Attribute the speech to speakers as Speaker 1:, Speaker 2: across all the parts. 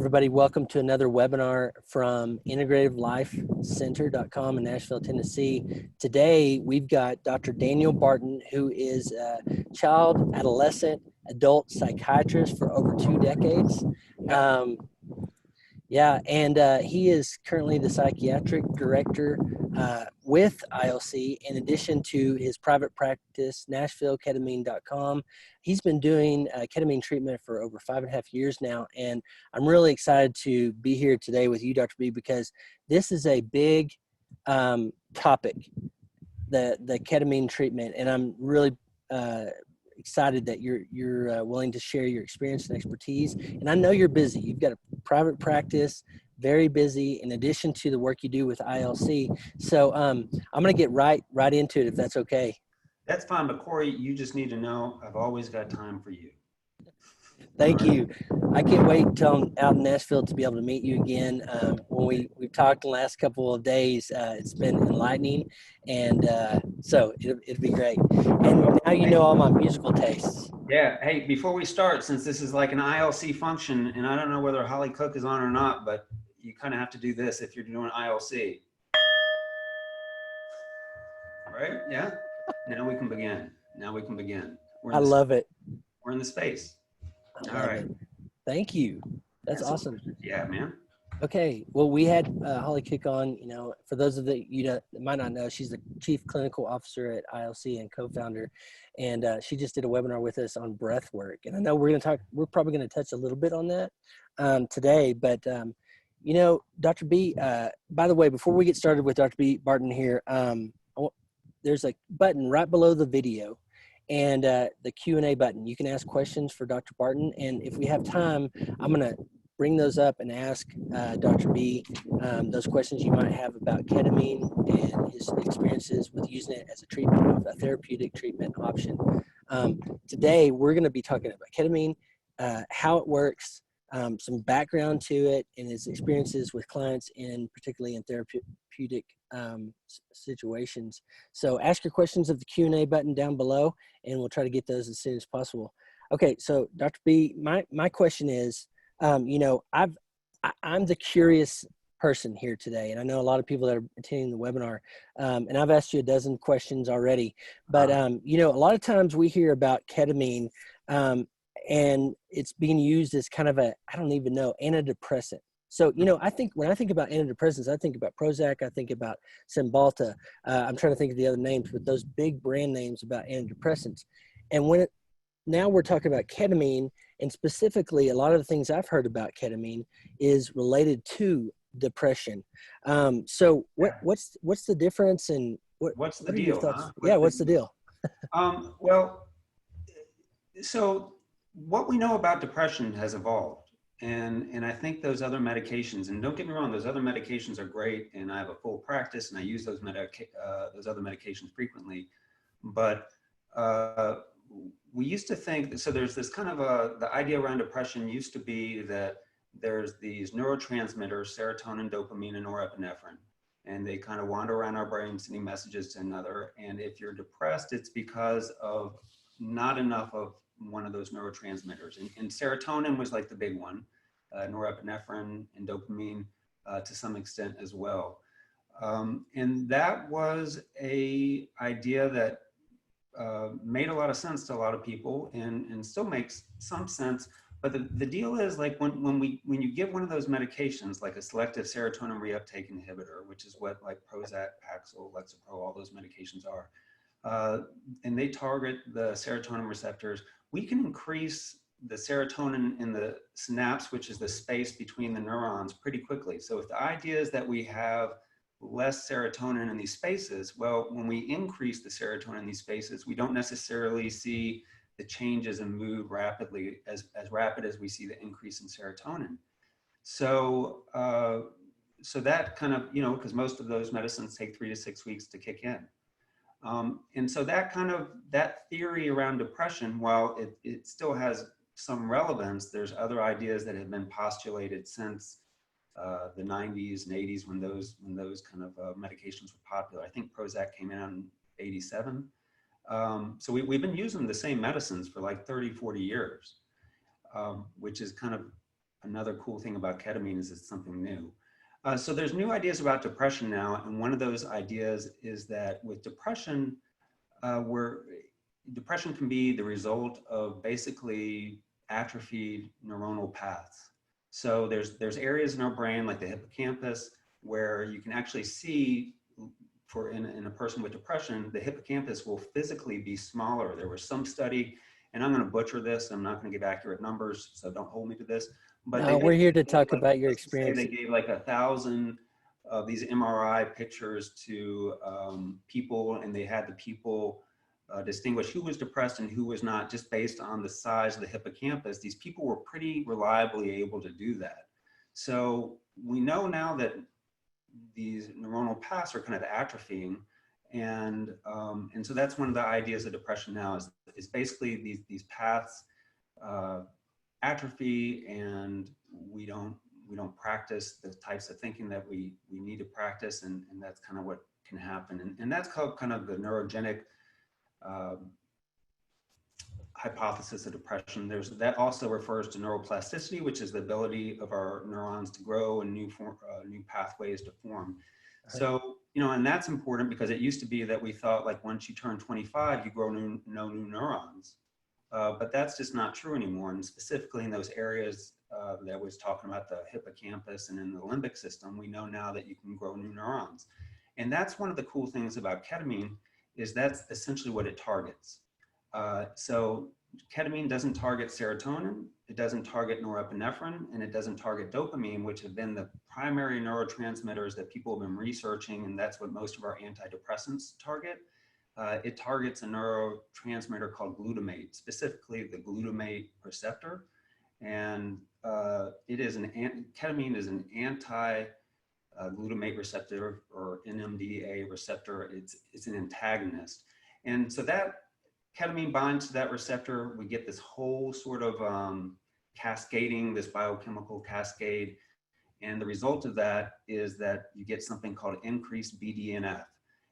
Speaker 1: everybody. Welcome to another webinar from integrativelifecenter.com in Nashville, Tennessee. Today, we've got Dr. Daniel Barton, who is a child, adolescent, adult psychiatrist for over 2 decades. He is currently the Psychiatric Director with ILC, in addition to his private practice, Nashville Ketamine.com. He's been doing ketamine treatment for over 5.5 years now, and I'm really excited to be here today with you, Dr. B, because this is a big topic, the ketamine treatment, and I'm really excited that you're willing to share your experience and expertise. And I know you're busy. You've got a private practice, very busy, in addition to the work you do with ILC. So I'm going to get right into it, if that's okay.
Speaker 2: That's fine, but Corey, you just need to know I've always got time for you.
Speaker 1: Thank you. I can't wait till I'm out in Nashville to be able to meet you again. When we've talked the last couple of days, it's been enlightening, and so it'll be great. And now you know all my musical tastes.
Speaker 2: Yeah. Hey, before we start, since this is like an ILC function, and I don't know whether Holly Cook is on or not, but you kind of have to do this if you're doing ILC. All right? Yeah. Now we can begin.
Speaker 1: I love it.
Speaker 2: We're in the space.
Speaker 1: All right. Thank you. That's awesome.
Speaker 2: Yeah, man.
Speaker 1: Okay. Well, we had Holly Cook on. You know, for those of you that might not know, she's the Chief Clinical Officer at ILC and co-founder, and she just did a webinar with us on breath work. And I know we're probably going to touch a little bit on that today. But you know, Dr. B. By the way, before we get started with Dr. B. Barton here, there's a button right below the video, and the Q&A button. You can ask questions for Dr. Barton, and if we have time, I'm going to bring those up and ask Dr. B those questions you might have about ketamine and his experiences with using it as a treatment, a therapeutic treatment option. Today, we're going to be talking about ketamine, how it works, some background to it, and his experiences with clients, particularly in therapeutic situations. So ask your questions of the Q&A button down below, and we'll try to get those as soon as possible. Okay, so Dr. B, my question is, you know, I'm the curious person here today, and I know a lot of people that are attending the webinar, and I've asked you a dozen questions already, but you know, a lot of times we hear about ketamine, and it's being used as kind of I don't even know, antidepressant. So, you know, when I think about antidepressants, I think about Prozac, I think about Cymbalta. I'm trying to think of the other names, but those big brand names about antidepressants. And now we're talking about ketamine, and specifically a lot of the things I've heard about ketamine is related to depression. So what's the difference, and
Speaker 2: what's the deal?
Speaker 1: What's the deal?
Speaker 2: Well, so what we know about depression has evolved. And I think those other medications, and don't get me wrong, those other medications are great, and I have a full practice, and I use those other medications frequently. But we used to think, so there's this kind of the idea around depression used to be that there's these neurotransmitters, serotonin, dopamine, and norepinephrine, and they kind of wander around our brain sending messages to another. And if you're depressed, it's because of not enough of one of those neurotransmitters. And serotonin was like the big one, norepinephrine and dopamine to some extent as well. And that was a idea that made a lot of sense to a lot of people, and still makes some sense. But the deal is, like, when you give one of those medications, like a selective serotonin reuptake inhibitor, which is what like Prozac, Paxil, Lexapro, all those medications are, and they target the serotonin receptors, we can increase the serotonin in the synapse, which is the space between the neurons, pretty quickly. So if the idea is that we have less serotonin in these spaces, well, when we increase the serotonin in these spaces, we don't necessarily see the changes in mood rapidly, as rapid as we see the increase in serotonin. So so that kind of, you know, because most of those medicines take 3 to 6 weeks to kick in. And so that theory around depression, while it still has some relevance, there's other ideas that have been postulated since the 90s and 80s when those kind of medications were popular. I think Prozac came out in 87. So we've been using the same medicines for like 30, 40 years, which is kind of another cool thing about ketamine is it's something new. So there's new ideas about depression now, and one of those ideas is that with depression, depression can be the result of basically atrophied neuronal paths. So there's areas in our brain like the hippocampus where you can actually see in a person with depression, the hippocampus will physically be smaller. There was some study, and I'm going to butcher this. I'm not going to give accurate numbers, so don't hold me to this. But
Speaker 1: we're here to talk about your experience.
Speaker 2: They gave like 1,000 of these MRI pictures to people, and they had the people distinguish who was depressed and who was not, just based on the size of the hippocampus. These people were pretty reliably able to do that. So we know now that these neuronal paths are kind of atrophying, and so that's one of the ideas of depression now is basically these paths atrophy, and we don't practice the types of thinking that we need to practice, and that's kind of what can happen, and that's called kind of the neurogenic hypothesis of depression. That also refers to neuroplasticity, which is the ability of our neurons to grow and new pathways to form. Right. So, and that's important because it used to be that we thought like once you turn 25, you grow no new neurons. But that's just not true anymore. And specifically in those areas that I was talking about, the hippocampus and in the limbic system, we know now that you can grow new neurons. And that's one of the cool things about ketamine, is that's essentially what it targets. So ketamine doesn't target serotonin, it doesn't target norepinephrine, and it doesn't target dopamine, which have been the primary neurotransmitters that people have been researching, and that's what most of our antidepressants target. It targets a neurotransmitter called glutamate, specifically the glutamate receptor. And ketamine is an anti-glutamate receptor, or NMDA receptor. It's an antagonist. And so that ketamine binds to that receptor. We get this whole sort of cascading, this biochemical cascade. And the result of that is that you get something called increased BDNF.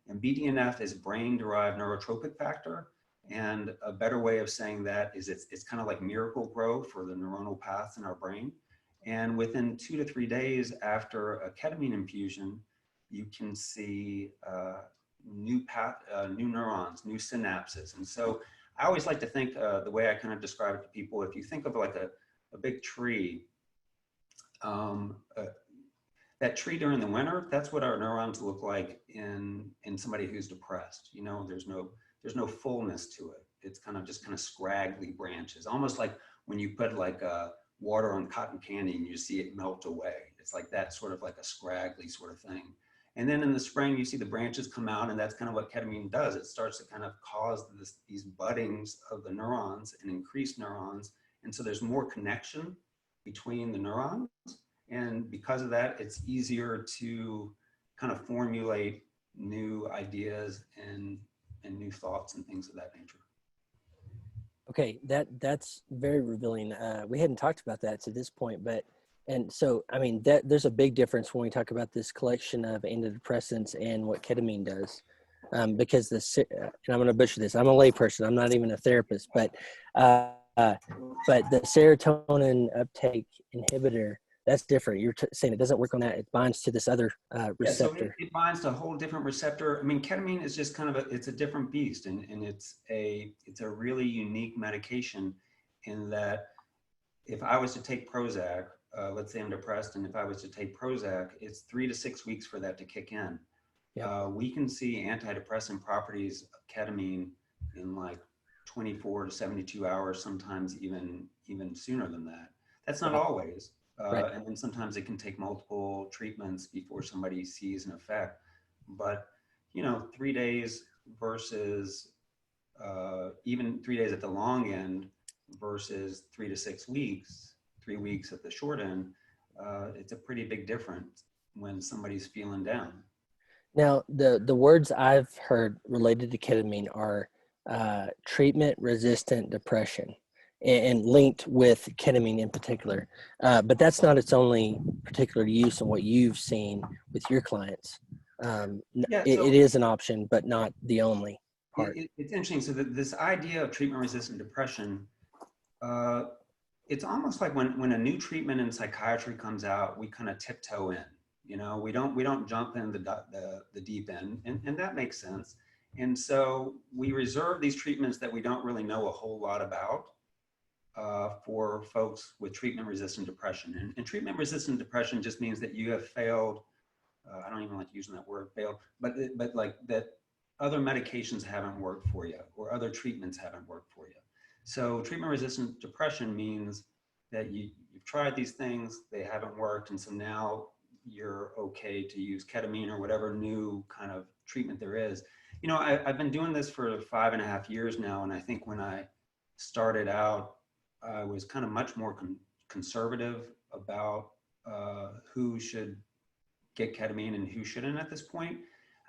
Speaker 2: And BDNF is brain-derived neurotropic factor. And a better way of saying that is it's kind of like miracle grow for the neuronal paths in our brain. And within 2 to 3 days after a ketamine infusion, you can see new neurons, new synapses. And so I always like to think the way I kind of describe it to people, if you think of like a big tree, that tree during the winter, that's what our neurons look like in somebody who's depressed. There's no fullness to it. It's kind of scraggly branches, almost like when you put like water on cotton candy and you see it melt away. It's like that, sort of like a scraggly sort of thing. And then in the spring, you see the branches come out, and that's kind of what ketamine does. It starts to kind of cause these buddings of the neurons and increase neurons. And so there's more connection between the neurons. And because of that, it's easier to kind of formulate new ideas and new thoughts and things of that nature.
Speaker 1: Okay, that's very revealing. We hadn't talked about that to this point, and so, I mean, there's a big difference when we talk about this collection of antidepressants and what ketamine does, because and I'm going to butcher this. I'm a layperson. I'm not even a therapist, but the serotonin uptake inhibitor, that's different. You're saying it doesn't work on that. It binds to this other receptor.
Speaker 2: Yeah, so it binds to a whole different receptor. I mean, ketamine is just kind of it's a different beast, and it's a really unique medication in that if I was to take Prozac, let's say I'm depressed, and if I was to take Prozac, it's 3 to 6 weeks for that to kick in. Yep. We can see antidepressant properties of ketamine in like 24 to 72 hours, sometimes even sooner than that. That's not always. Right. And then sometimes it can take multiple treatments before somebody sees an effect. But, 3 days versus even 3 days at the long end versus 3 to 6 weeks, 3 weeks at the short end, it's a pretty big difference when somebody's feeling down.
Speaker 1: Now, the words I've heard related to ketamine are treatment-resistant depression, and linked with ketamine in particular. But that's not its only particular use in what you've seen with your clients. It is an option, but not the only part.
Speaker 2: It's interesting. So this idea of treatment-resistant depression, it's almost like when a new treatment in psychiatry comes out, we kind of tiptoe in. You know, we don't jump in the deep end, and that makes sense. And so we reserve these treatments that we don't really know a whole lot about for folks with treatment-resistant depression. And treatment-resistant depression just means that you have failed. I don't even like using that word, failed, but like that other medications haven't worked for you, or other treatments haven't worked for you. So treatment-resistant depression means that you've tried these things, they haven't worked, and so now you're okay to use ketamine or whatever new kind of treatment there is. You know, I've been doing this for 5.5 years now, and I think when I started out, I was kind of much more conservative about who should get ketamine and who shouldn't at this point.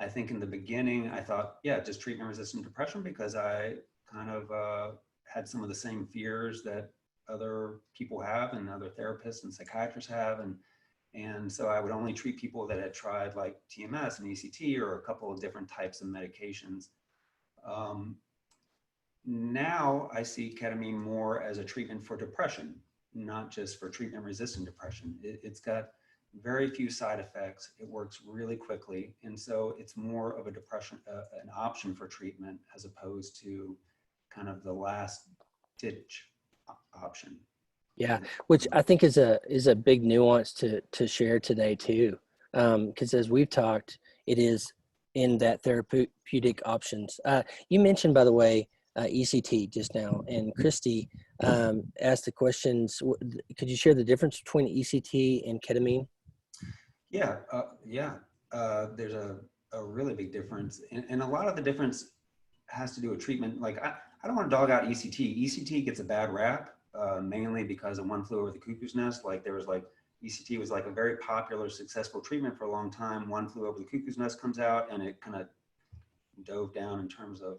Speaker 2: I think in the beginning, I thought, yeah, just treatment-resistant depression, because I kind of had some of the same fears that other people have and other therapists and psychiatrists have. And so I would only treat people that had tried like TMS and ECT or a couple of different types of medications. Now I see ketamine more as a treatment for depression, not just for treatment-resistant depression. It's got very few side effects. It works really quickly. And so it's more of a depression, an option for treatment, as opposed to kind of the last ditch option.
Speaker 1: Yeah, which I think is a big nuance to share today too, because as we've talked, it is in that therapeutic options. You mentioned, by the way, ECT just now, and Christy asked the questions. Could you share the difference between ECT and ketamine?
Speaker 2: Yeah, there's a really big difference, and a lot of the difference has to do with treatment. Like I don't want to dog out ECT. ECT gets a bad rap, mainly because of One Flew Over the Cuckoo's Nest. Like there was like, ECT was like a very popular, successful treatment for a long time. One Flew Over the Cuckoo's Nest comes out, and it kind of dove down in terms of,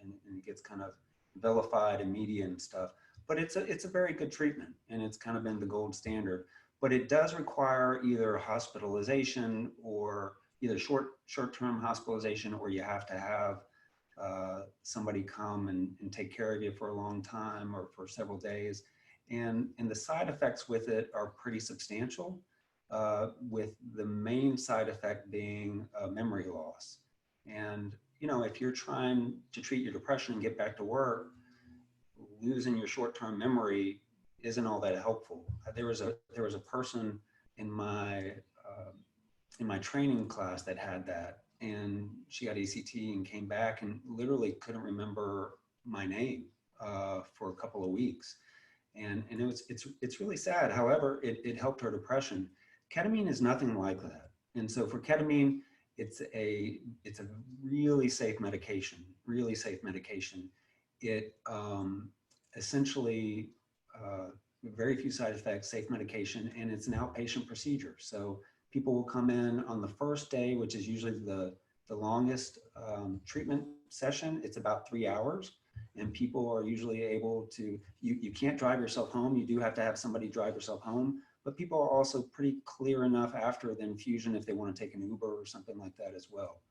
Speaker 2: and it gets kind of vilified in media and stuff. But it's a very good treatment, and it's kind of been the gold standard. But it does require either hospitalization, or either short-term hospitalization, or you have to have somebody come and take care of you for a long time or for several days. And the side effects with it are pretty substantial, with the main side effect being memory loss. And, you know, if you're trying to treat your depression and get back to work, losing your short-term memory isn't all that helpful. There was a person in my training class that had that, and she got ECT and came back and literally couldn't remember my name for a couple of weeks, and it's really sad. However, it helped her depression. Ketamine is nothing like that, and so for ketamine, it's a really safe medication. Really safe medication. It essentially very few side effects, safe medication, and it's an outpatient procedure. So people will come in on the first day, which is usually the longest treatment session. It's about 3 hours, and people are usually able to, you can't drive yourself home. You do have to have somebody drive yourself home, but people are also pretty clear enough after the infusion if they want to take an Uber or something like that as well.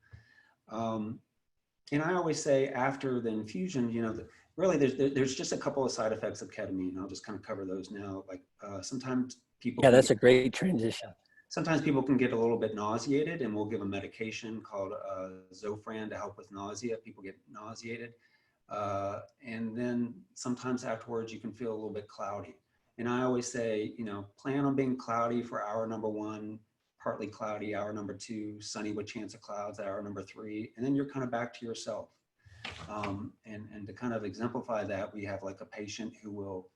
Speaker 2: And I always say after the infusion, you know, really there's just a couple of side effects of ketamine. I'll just kind of cover those now. Like sometimes people—
Speaker 1: Yeah, that's a great transition.
Speaker 2: Sometimes people can get a little bit nauseated, and we'll give a medication called Zofran to help with nausea. People get nauseated. And then sometimes afterwards you can feel a little bit cloudy. And I always say, you know, plan on being cloudy for hour number 1, partly cloudy, hour number 2, sunny with chance of clouds, hour number 3, and then you're kind of back to yourself. And to kind of exemplify that, we have like a patient who will,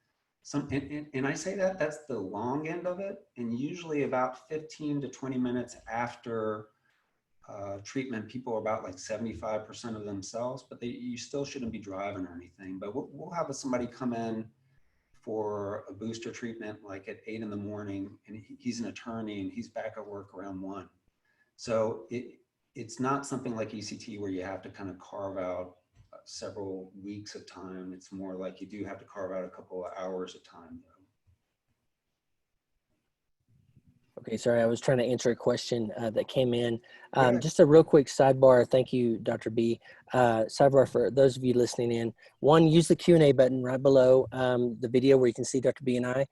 Speaker 2: and I say that that's the long end of it, and usually about 15 to 20 minutes after treatment, people are about like 75% of themselves, but you still shouldn't be driving or anything. But we'll have somebody come in for a booster treatment like at 8 in the morning, and he's an attorney and he's back at work around 1. So it's not something like ECT where you have to kind of carve out several weeks of time. It's more like you do have to carve out a couple of hours of time, though.
Speaker 1: Okay, sorry, I was trying to answer a question that came in.
Speaker 2: Yeah.
Speaker 1: Just a real quick sidebar. Thank you, Dr. B. Sidebar for those of you listening in. One, use the Q&A button right below the video where you can see Dr. B and I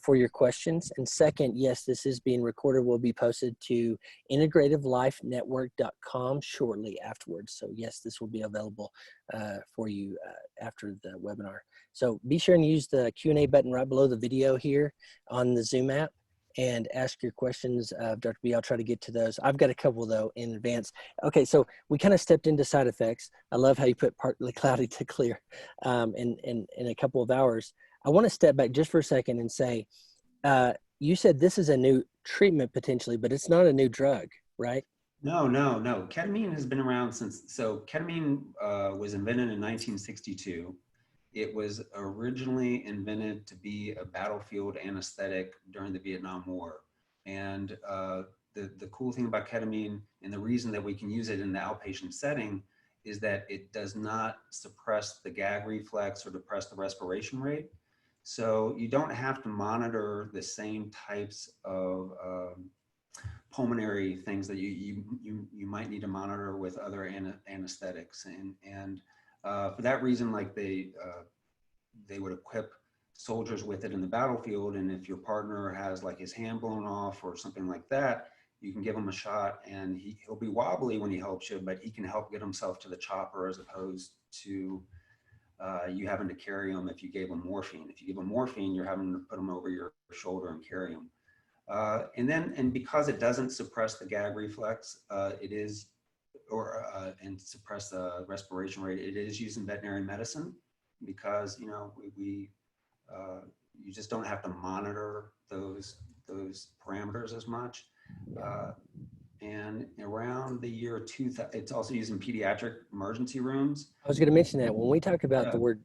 Speaker 1: for your questions. And second, yes, this is being recorded. Will be posted to integrativelifenetwork.com shortly afterwards. So yes, this will be available for you after the webinar. So be sure and use the Q&A button right below the video here on the Zoom app, and ask your questions of Dr. B. I'll try to get to those. I've got a couple though in advance. Okay, so we kind of stepped into side effects. I love how you put partly cloudy to clear in a couple of hours. I want to step back just for a second and say, you said this is a new treatment potentially, but it's not a new drug, right?
Speaker 2: No, no, no. Ketamine has been around so ketamine was invented in 1962. It was originally invented to be a battlefield anesthetic during the Vietnam War. And the cool thing about ketamine, and the reason that we can use it in the outpatient setting, is that it does not suppress the gag reflex or depress the respiration rate. So you don't have to monitor the same types of pulmonary things that you might need to monitor with other anesthetics. And for that reason, like they would equip soldiers with it in the battlefield. And if your partner has like his hand blown off or something like that, you can give him a shot, and he'll be wobbly when he helps you, but he can help get himself to the chopper, as opposed to you having to carry him if you gave him morphine. If you give him morphine, you're having to put him over your shoulder and carry him. And because it doesn't suppress the gag reflex, and suppress the respiration rate, it is used in veterinary medicine, because you just don't have to monitor those parameters as much. And around the year 2000, it's also used in pediatric emergency rooms.
Speaker 1: I was going to mention that when we talk about the word,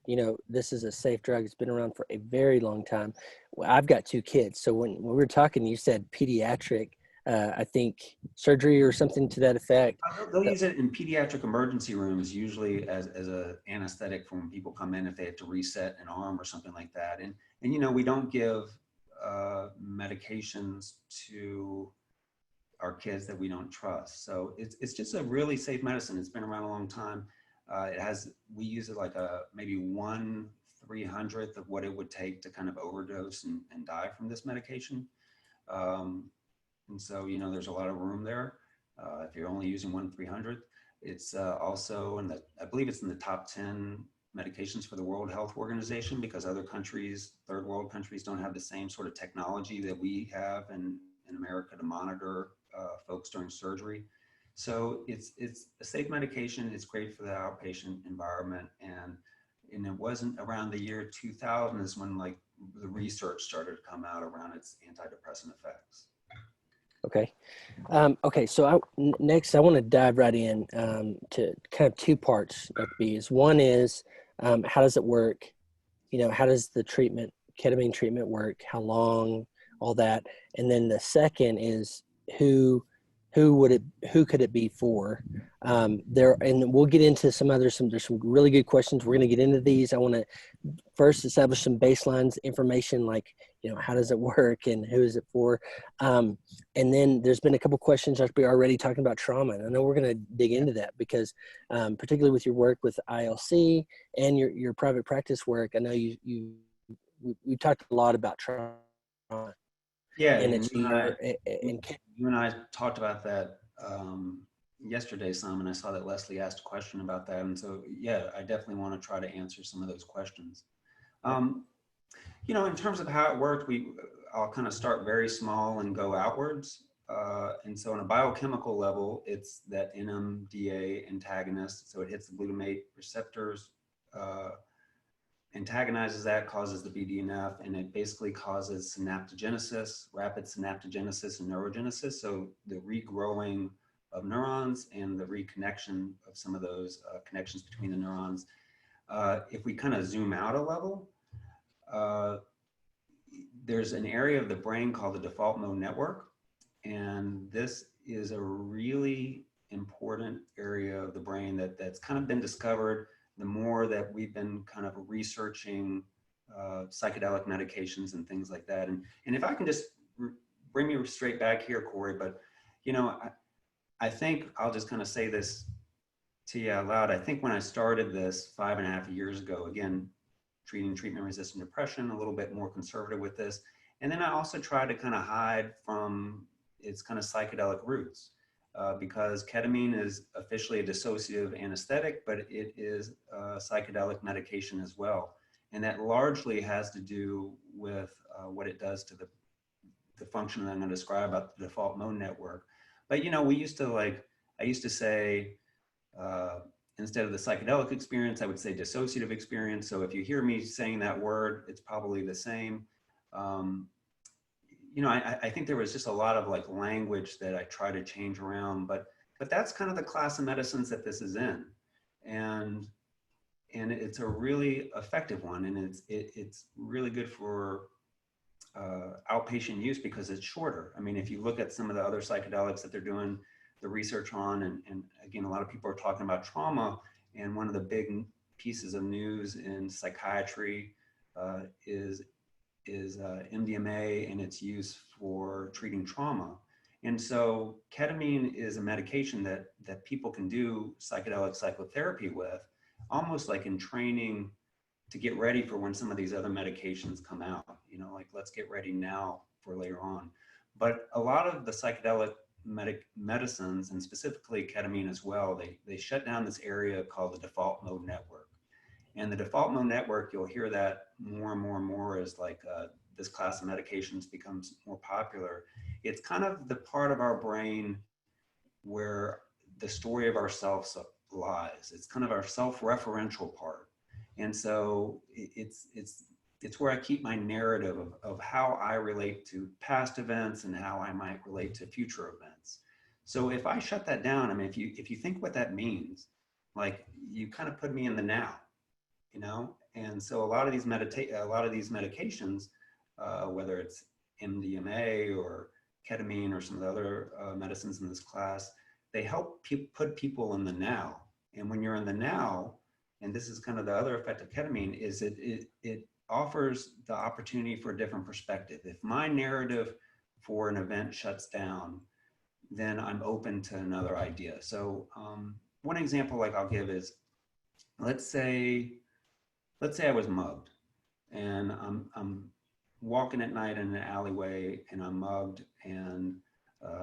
Speaker 1: this is a safe drug. It's been around for a very long time. Well, I've got 2 kids. So when we were talking, you said pediatric, I think surgery or something to that effect.
Speaker 2: They'll use it in pediatric emergency rooms, usually as a anesthetic for when people come in, if they have to reset an arm or something like that. And we don't give medications to our kids that we don't trust. So it's just a really safe medicine. It's been around a long time. We use it like maybe 1/300th of what it would take to kind of overdose and die from this medication. And so, there's a lot of room there. If you're only using 1/300th, it's also I believe it's in the top 10 medications for the World Health Organization, because other countries, third world countries, don't have the same sort of technology that we have in America to monitor folks during surgery. So it's a safe medication. It's great for the outpatient environment. And it wasn't around the year 2000 is when like the research started to come out around its antidepressant effects.
Speaker 1: Okay. Okay. So next I want to dive right in to kind of 2 parts, Dr. B. One is how does it work? How does the ketamine treatment work? How long? All that. And then the second is who could it be for? And we'll get into there's some really good questions. We're going to get into these. I want to first establish some baselines information, like, how does it work and who is it for? And then there's been a couple questions that we're already talking about trauma. And I know we're going to dig into that because particularly with your work with ILC and your private practice work, I know we've talked a lot about trauma.
Speaker 2: Yeah,
Speaker 1: and
Speaker 2: you and I talked about that yesterday some, and I saw that Leslie asked a question about that, and so yeah, I definitely want to try to answer some of those questions. In terms of how it worked, I'll kind of start very small and go outwards. And so on a biochemical level, it's that NMDA antagonist, so it hits the glutamate receptors, antagonizes that, causes the BDNF, and it basically causes synaptogenesis, rapid synaptogenesis and neurogenesis. So the regrowing of neurons and the reconnection of some of those connections between the neurons. If we kind of zoom out a level, there's an area of the brain called the default mode network. And this is a really important area of the brain that's kind of been discovered the more that we've been kind of researching psychedelic medications and things like that. And if I can just bring me straight back here, Corey, but you know, I think I'll just kind of say this to you out loud. I think when I started this 5.5 years ago, again, treating treatment-resistant depression, a little bit more conservative with this. And then I also tried to kind of hide from its kind of psychedelic roots because ketamine is officially a dissociative anesthetic, but it is a psychedelic medication as well. And that largely has to do with what it does to the function that I'm going to describe about the default mode network. But, you know, I used to say, instead of the psychedelic experience, I would say dissociative experience. So if you hear me saying that word, it's probably the same. You know, I think there was just a lot of like language that I try to change around, but that's kind of the class of medicines that this is in. And it's a really effective one. And it's really good for outpatient use because it's shorter. I mean, if you look at some of the other psychedelics that they're doing the research on, and again, a lot of people are talking about trauma, and one of the big pieces of news in psychiatry is MDMA and its use for treating trauma. And so ketamine is a medication that people can do psychedelic psychotherapy with, almost like in training to get ready for when some of these other medications come out, you know, like let's get ready now for later on. But a lot of the psychedelic medicines, and specifically ketamine as well, they shut down this area called the default mode network. And the default mode network, you'll hear that more and more and more as like this class of medications becomes more popular. It's kind of the part of our brain where the story of ourselves lies. It's kind of our self-referential part. And so it's where I keep my narrative of how I relate to past events and how I might relate to future events. So if I shut that down, I mean, if you think what that means, like you kind of put me in the now, you know? And so a lot of these medications, whether it's MDMA or ketamine or some of the other medicines in this class, they help put people in the now. And when you're in the now, and this is kind of the other effect of ketamine, is it offers the opportunity for a different perspective. If my narrative for an event shuts down, then I'm open to another idea. So one example like I'll give is, let's say I was mugged and I'm walking at night in an alleyway and I'm mugged and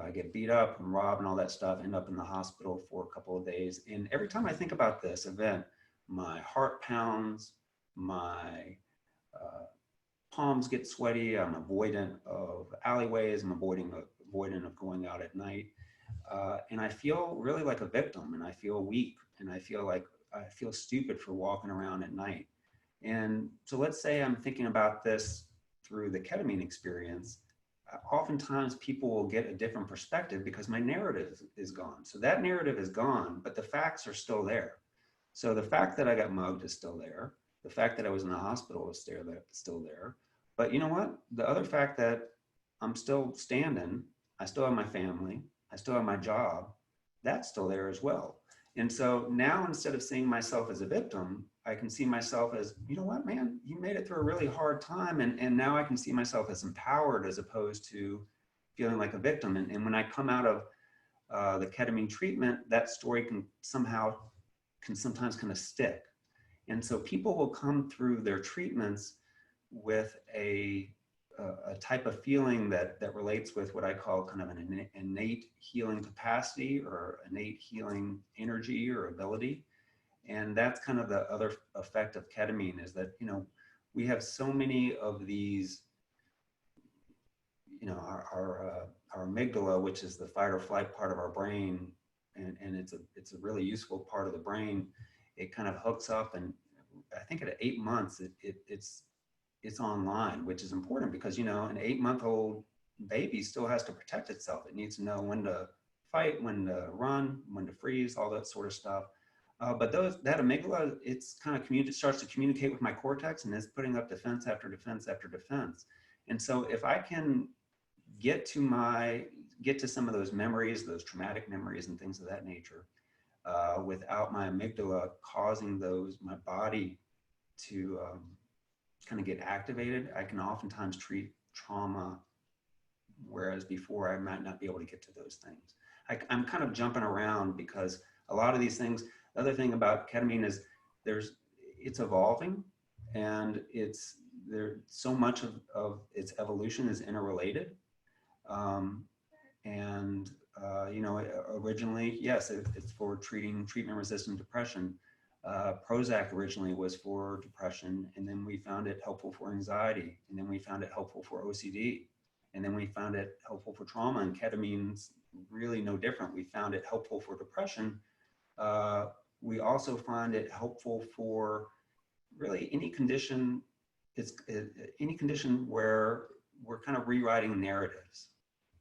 Speaker 2: I get beat up and robbed and all that stuff, end up in the hospital for a couple of days. And every time I think about this event, my heart pounds, my palms get sweaty, I'm avoidant of alleyways, I'm avoidant of going out at night. And I feel really like a victim, and I feel weak, and I feel stupid for walking around at night. And so let's say I'm thinking about this through the ketamine experience. Oftentimes people will get a different perspective because my narrative is gone. So that narrative is gone, but the facts are still there. So the fact that I got mugged is still there. The fact that I was in the hospital is still there. But you know what? The other fact that I'm still standing, I still have my family, I still have my job, that's still there as well. And so now instead of seeing myself as a victim, I can see myself as, you know what, man, you made it through a really hard time. And now I can see myself as empowered as opposed to feeling like a victim. And when I come out of the ketamine treatment, that story can sometimes kind of stick. And so people will come through their treatments with a type of feeling that relates with what I call kind of an innate healing capacity or innate healing energy or ability. And that's kind of the other effect of ketamine, is that, you know, we have so many of these, you know, our amygdala, which is the fight or flight part of our brain, and it's a really useful part of the brain. It kind of hooks up, and I think at 8 months it's online, which is important because, you know, an 8-month-old baby still has to protect itself. It needs to know when to fight, when to run, when to freeze, all that sort of stuff. But that amygdala, it's kind of starts to communicate with my cortex, and it's putting up defense after defense after defense. And so if I can get to some of those memories, those traumatic memories and things of that nature, without my amygdala causing my body to kind of get activated, I can oftentimes treat trauma whereas before I might not be able to get to those things. I'm kind of jumping around because a lot of these things, the other thing about ketamine is it's evolving, and so much of its evolution is interrelated. And you know, originally, yes, it's for treating treatment-resistant depression. Prozac originally was for depression, and then we found it helpful for anxiety, and then we found it helpful for OCD, and then we found it helpful for trauma. And ketamine's really no different. We found it helpful for depression. We also find it helpful for really any condition. Any condition where we're kind of rewriting narratives,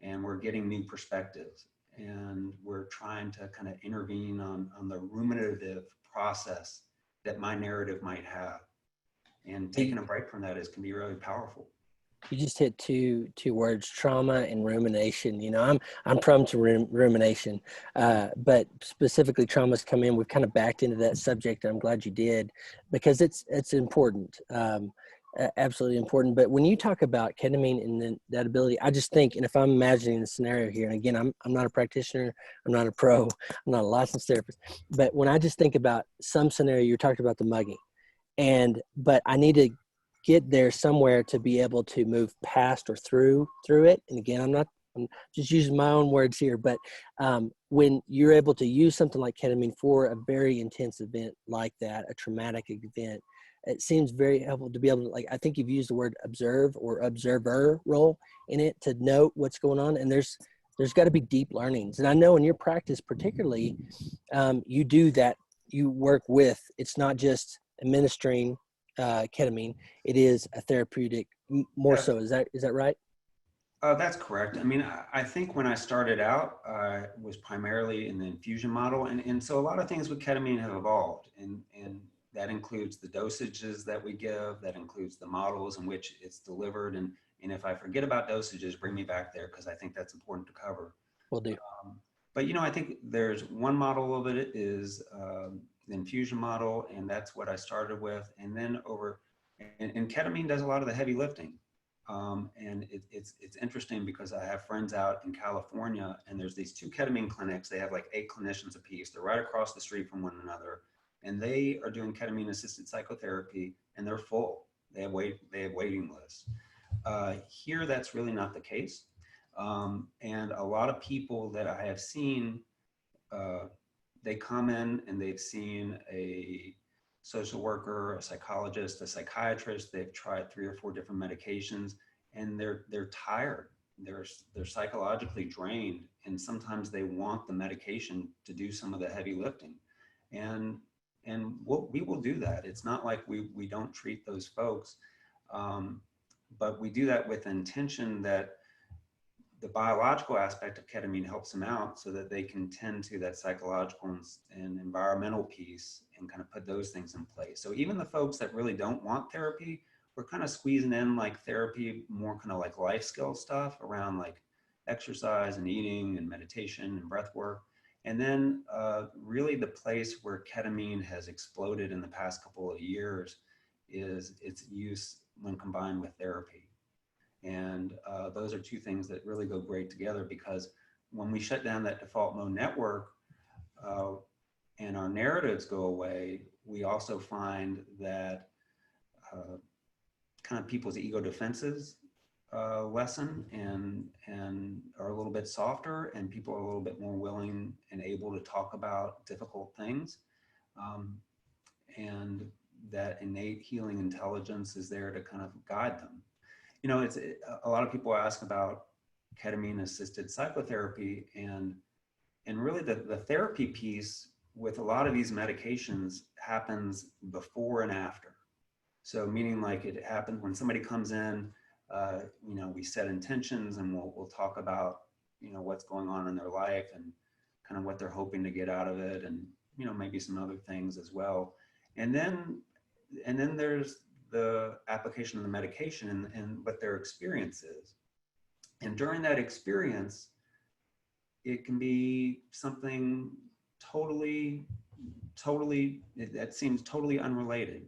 Speaker 2: and we're getting new perspectives, and we're trying to kind of intervene on the ruminative process that my narrative might have. And taking a break from that can be really powerful.
Speaker 1: You just hit two words: trauma and rumination. You know, I'm prone to rumination, but specifically traumas come in. We've kind of backed into that subject, and I'm glad you did, because it's important, absolutely important. But when you talk about ketamine and then that ability, I just think, and if I'm imagining the scenario here, and again, I'm not a practitioner, I'm not a pro, I'm not a licensed therapist, but when I just think about some scenario, you're talking about the mugging, but I need to get there somewhere to be able to move past or through it. And again, I'm just using my own words here, but when you're able to use something like ketamine for a very intense event like that, a traumatic event, it seems very helpful to be able to, like, I think you've used the word observe or observer role in it, to note what's going on. And there's got to be deep learnings. And I know in your practice particularly, you do that. You work with, it's not just administering ketamine, it is a therapeutic more. So is that right?
Speaker 2: That's correct. I mean, I think when I started out, I was primarily in the infusion model, and so a lot of things with ketamine have evolved, and that includes the dosages that we give, that includes the models in which it's delivered, and if I forget about dosages, bring me back there, because I think that's important to cover.
Speaker 1: Will do.
Speaker 2: But you know, I think there's one model of it is the infusion model, and that's what I started with. And then and ketamine does a lot of the heavy lifting. And it's interesting because I have friends out in California, and there's these 2 ketamine clinics. They have like 8 clinicians apiece. They're right across the street from one another, and they are doing ketamine assisted psychotherapy, and they're full. They have waiting lists. Here, that's really not the case. And a lot of people that I have seen, they come in and they've seen a social worker, a psychologist, a psychiatrist. They've tried 3 or 4 different medications, and they're tired. They're psychologically drained, and sometimes they want the medication to do some of the heavy lifting. And we will do that. It's not like we don't treat those folks, but we do that with intention that the biological aspect of ketamine helps them out so that they can tend to that psychological and environmental piece and kind of put those things in place. So even the folks that really don't want therapy, we're kind of squeezing in like therapy, more kind of like life skill stuff around like exercise and eating and meditation and breath work. And then really the place where ketamine has exploded in the past couple of years is its use when combined with therapy. And those are 2 things that really go great together, because when we shut down that default mode network and our narratives go away, we also find that kind of people's ego defenses lessen and are a little bit softer, and people are a little bit more willing and able to talk about difficult things. And that innate healing intelligence is there to kind of guide them. You know, it's a lot of people ask about ketamine assisted psychotherapy, and really the therapy piece with a lot of these medications happens before and after. So meaning like it happens when somebody comes in, you know, we set intentions, and we'll talk about, you know, what's going on in their life and kind of what they're hoping to get out of it, and, you know, maybe some other things as well. And then there's the application of the medication and what their experience is. And during that experience, it can be something totally, that seems totally unrelated.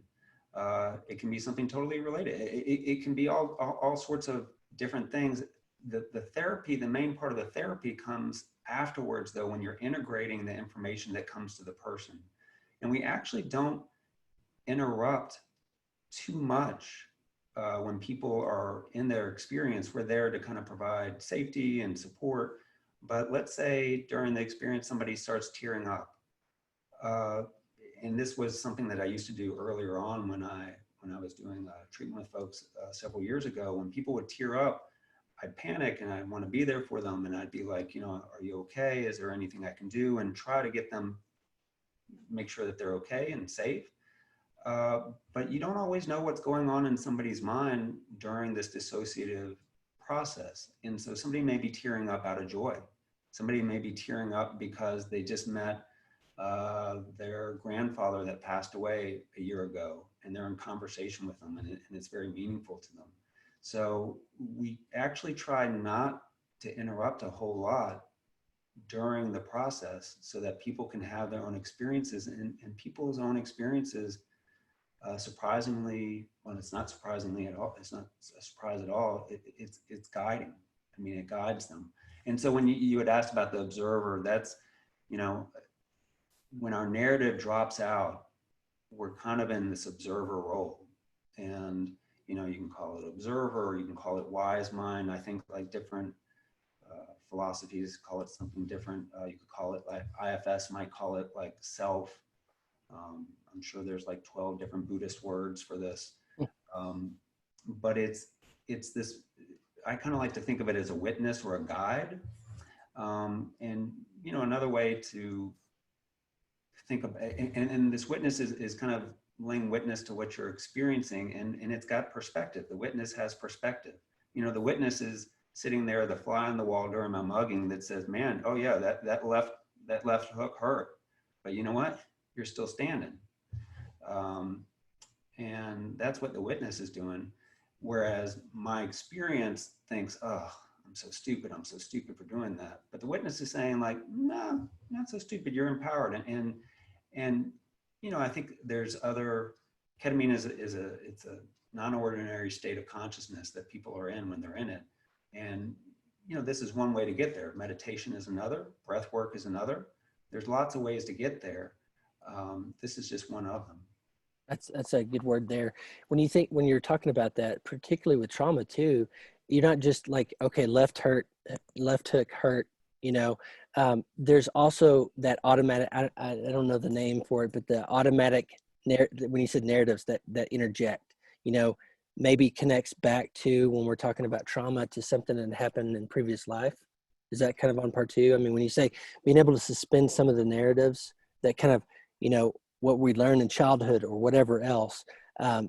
Speaker 2: It can be something totally related. It can be all sorts of different things the therapy, the main part of the therapy comes afterwards, though, when you're integrating the information that comes to the person. And we actually don't interrupt too much when people are in their experience. We're there to kind of provide safety and support. But let's say during the experience, somebody starts tearing up. And this was something that I used to do earlier on when I was doing treatment with folks several years ago. When people would tear up, I'd panic and I'd want to be there for them. And I'd be like, you know, are you okay? Is there anything I can do? And try to get them, make sure that they're okay and safe. But you don't always know what's going on in somebody's mind during this dissociative process. And so somebody may be tearing up out of joy. Somebody may be tearing up because they just met their grandfather that passed away a year ago, and they're in conversation with them, and it's very meaningful to them. So we actually try not to interrupt a whole lot during the process so that people can have their own experiences, and people's own experiences, surprisingly, well, it's not surprisingly at all, it's not a surprise at all, it's guiding. I mean, it guides them. And so when you had asked about the observer, that's, you know, when our narrative drops out, we're kind of in this observer role. And, you know, you can call it observer, or you can call it wise mind. I think like different philosophies call it something different. You could call it like IFS might call it like self. I'm sure there's like 12 different Buddhist words for this. But it's this, I kind of like to think of it as a witness or a guide. And, you know, another way to think of, and this witness is kind of laying witness to what you're experiencing, and it's got perspective. The witness has perspective. You know, the witness is sitting there, the fly on the wall during my mugging that says, man, oh yeah, that left hook hurt, but you know what? You're still standing. And that's what the witness is doing. Whereas my experience thinks, oh, I'm so stupid for doing that. But the witness is saying like, no, not so stupid, you're empowered. And you know, I think there's other, ketamine it's a non-ordinary state of consciousness that people are in when they're in it. And, you know, this is one way to get there. Meditation is another, breath work is another. There's lots of ways to get there. This is just one of them.
Speaker 1: That's a good word there. When you're talking about that, particularly with trauma too, you're not just like, okay, left hook hurt, you know, there's also that automatic, I don't know the name for it, but the automatic, when you said narratives that interject, you know, maybe connects back to when we're talking about trauma to something that happened in previous life. Is that kind of on part two? I mean, when you say being able to suspend some of the narratives that kind of, you know, what we learned in childhood or whatever else,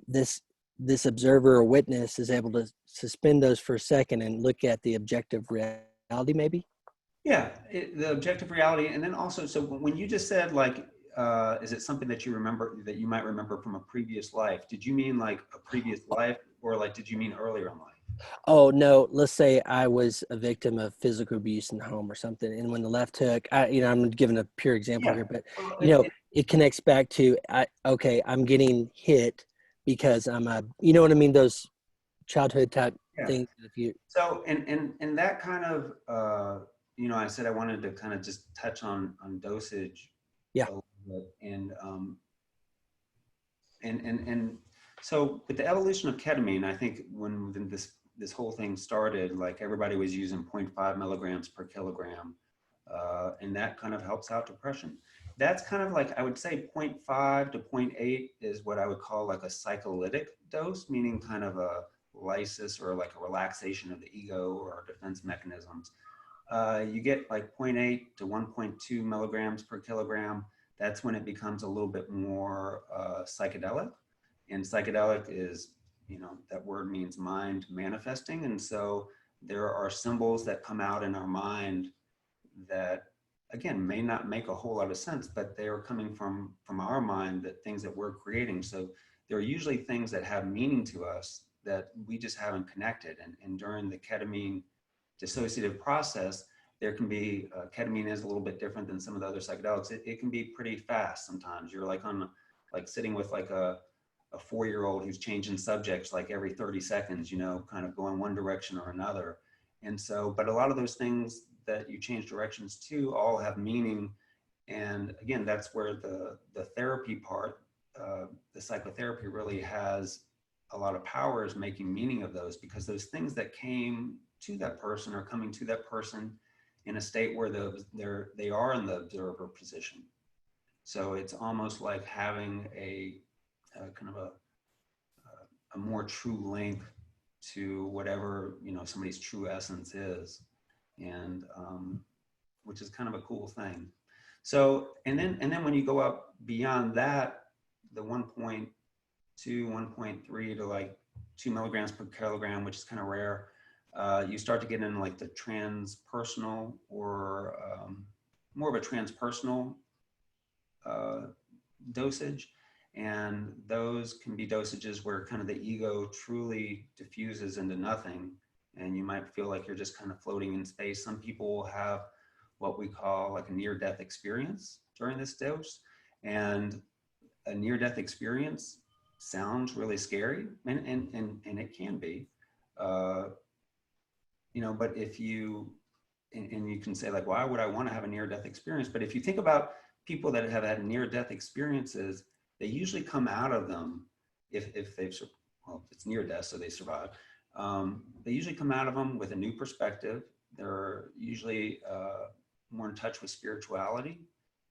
Speaker 1: this observer or witness is able to suspend those for a second and look at the objective reality, maybe?
Speaker 2: Yeah, the objective reality. And then also, so when you just said like, is it something that you remember, that you might remember from a previous life? Did you mean like a previous life, or like, did you mean earlier in life?
Speaker 1: Oh, no, let's say I was a victim of physical abuse in the home or something. And when the left hook, I'm giving a pure example here, but,
Speaker 2: Well,
Speaker 1: you know, it connects back to, I'm getting hit because you know what I mean? Those childhood type things.
Speaker 2: So, and that kind of, you know, I said I wanted to kind of just touch on dosage.
Speaker 1: Yeah.
Speaker 2: A little bit. And so with the evolution of ketamine, I think when this whole thing started, like everybody was using 0.5 milligrams per kilogram, and that kind of helps out depression. That's kind of like, I would say 0.5 to 0.8 is what I would call like a psycholytic dose, meaning kind of a lysis or like a relaxation of the ego or defense mechanisms. You get like 0.8 to 1.2 milligrams per kilogram. That's when it becomes a little bit more psychedelic. And psychedelic is, you know, that word means mind manifesting. And so there are symbols that come out in our mind that, again, may not make a whole lot of sense, but they are coming from our mind, that things that we're creating. So there are usually things that have meaning to us that we just haven't connected. And during the ketamine dissociative process, there can be, ketamine is a little bit different than some of the other psychedelics. It can be pretty fast sometimes. You're like sitting with like a 4-year-old who's changing subjects like every 30 seconds, you know, kind of going one direction or another. And so, but a lot of those things that you change directions to all have meaning. And again, that's where the therapy part, the psychotherapy really has a lot of power, is making meaning of those, because those things that came to that person are coming to that person in a state where they are in the observer position. So it's almost like having a kind of a more true link to whatever, you know, somebody's true essence is, and which is kind of a cool thing. So, and then when you go up beyond that, the 1.2, 1.3 to like 2 milligrams per kilogram, which is kind of rare, you start to get into like the transpersonal, or more of a transpersonal dosage. And those can be dosages where kind of the ego truly diffuses into nothing, and you might feel like you're just kind of floating in space. Some people will have what we call like a near-death experience during this dose, and a near-death experience sounds really scary, and it can be, you know, but if you, and you can say like, why would I want to have a near-death experience? But if you think about people that have had near-death experiences, they usually come out of them, if they've, well, it's near death, so they survive. They usually come out of them with a new perspective. They're usually more in touch with spirituality.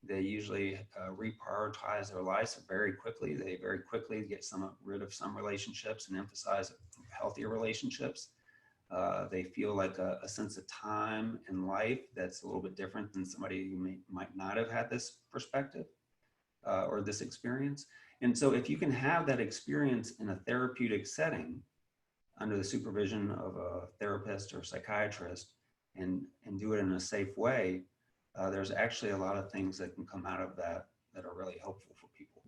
Speaker 2: They usually reprioritize their lives very quickly. They very quickly get rid of some relationships and emphasize healthier relationships. They feel like a sense of time in life that's a little bit different than somebody who might not have had this perspective. Or this experience. And so if you can have that experience in a therapeutic setting under the supervision of a therapist or psychiatrist, and do it in a safe way, there's actually a lot of things that can come out of that that are really helpful for people.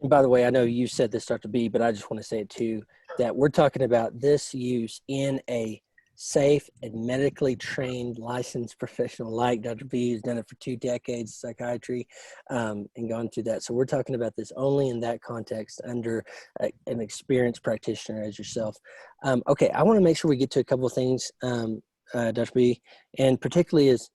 Speaker 1: And by the way, I know you said this, Dr. B, but I just want to say it too, that we're talking about this use in a safe and medically trained licensed professional like Dr. B, who's done it for 2 decades, psychiatry, and gone through that. So we're talking about this only in that context under an experienced practitioner as yourself. Okay, I want to make sure we get to a couple of things, Dr. B, and particularly is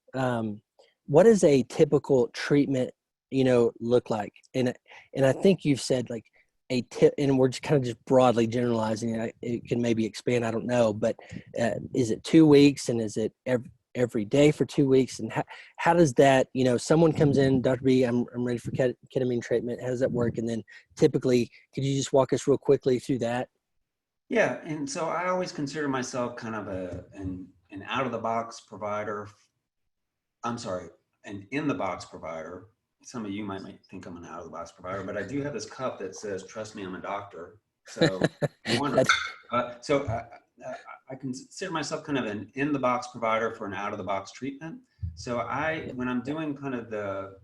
Speaker 1: what is a typical treatment, you know, look like? And I think you've said like a tip, and we're just kind of just broadly generalizing it. It can maybe expand, I don't know, but is it 2 weeks, and is it every day for 2 weeks? And how does that, you know, someone comes in, Dr. B, I'm ready for ketamine treatment. How does that work? And then typically, could you just walk us real quickly through that?
Speaker 2: Yeah, and so I always consider myself kind of an out-of-the-box provider. I'm sorry, an in-the-box provider. Some of you might think I'm an out-of-the-box provider, but I do have this cup that says, "Trust me, I'm a doctor." So I wonder. I consider myself kind of an in-the-box provider for an out-of-the-box treatment. So when I'm doing kind of the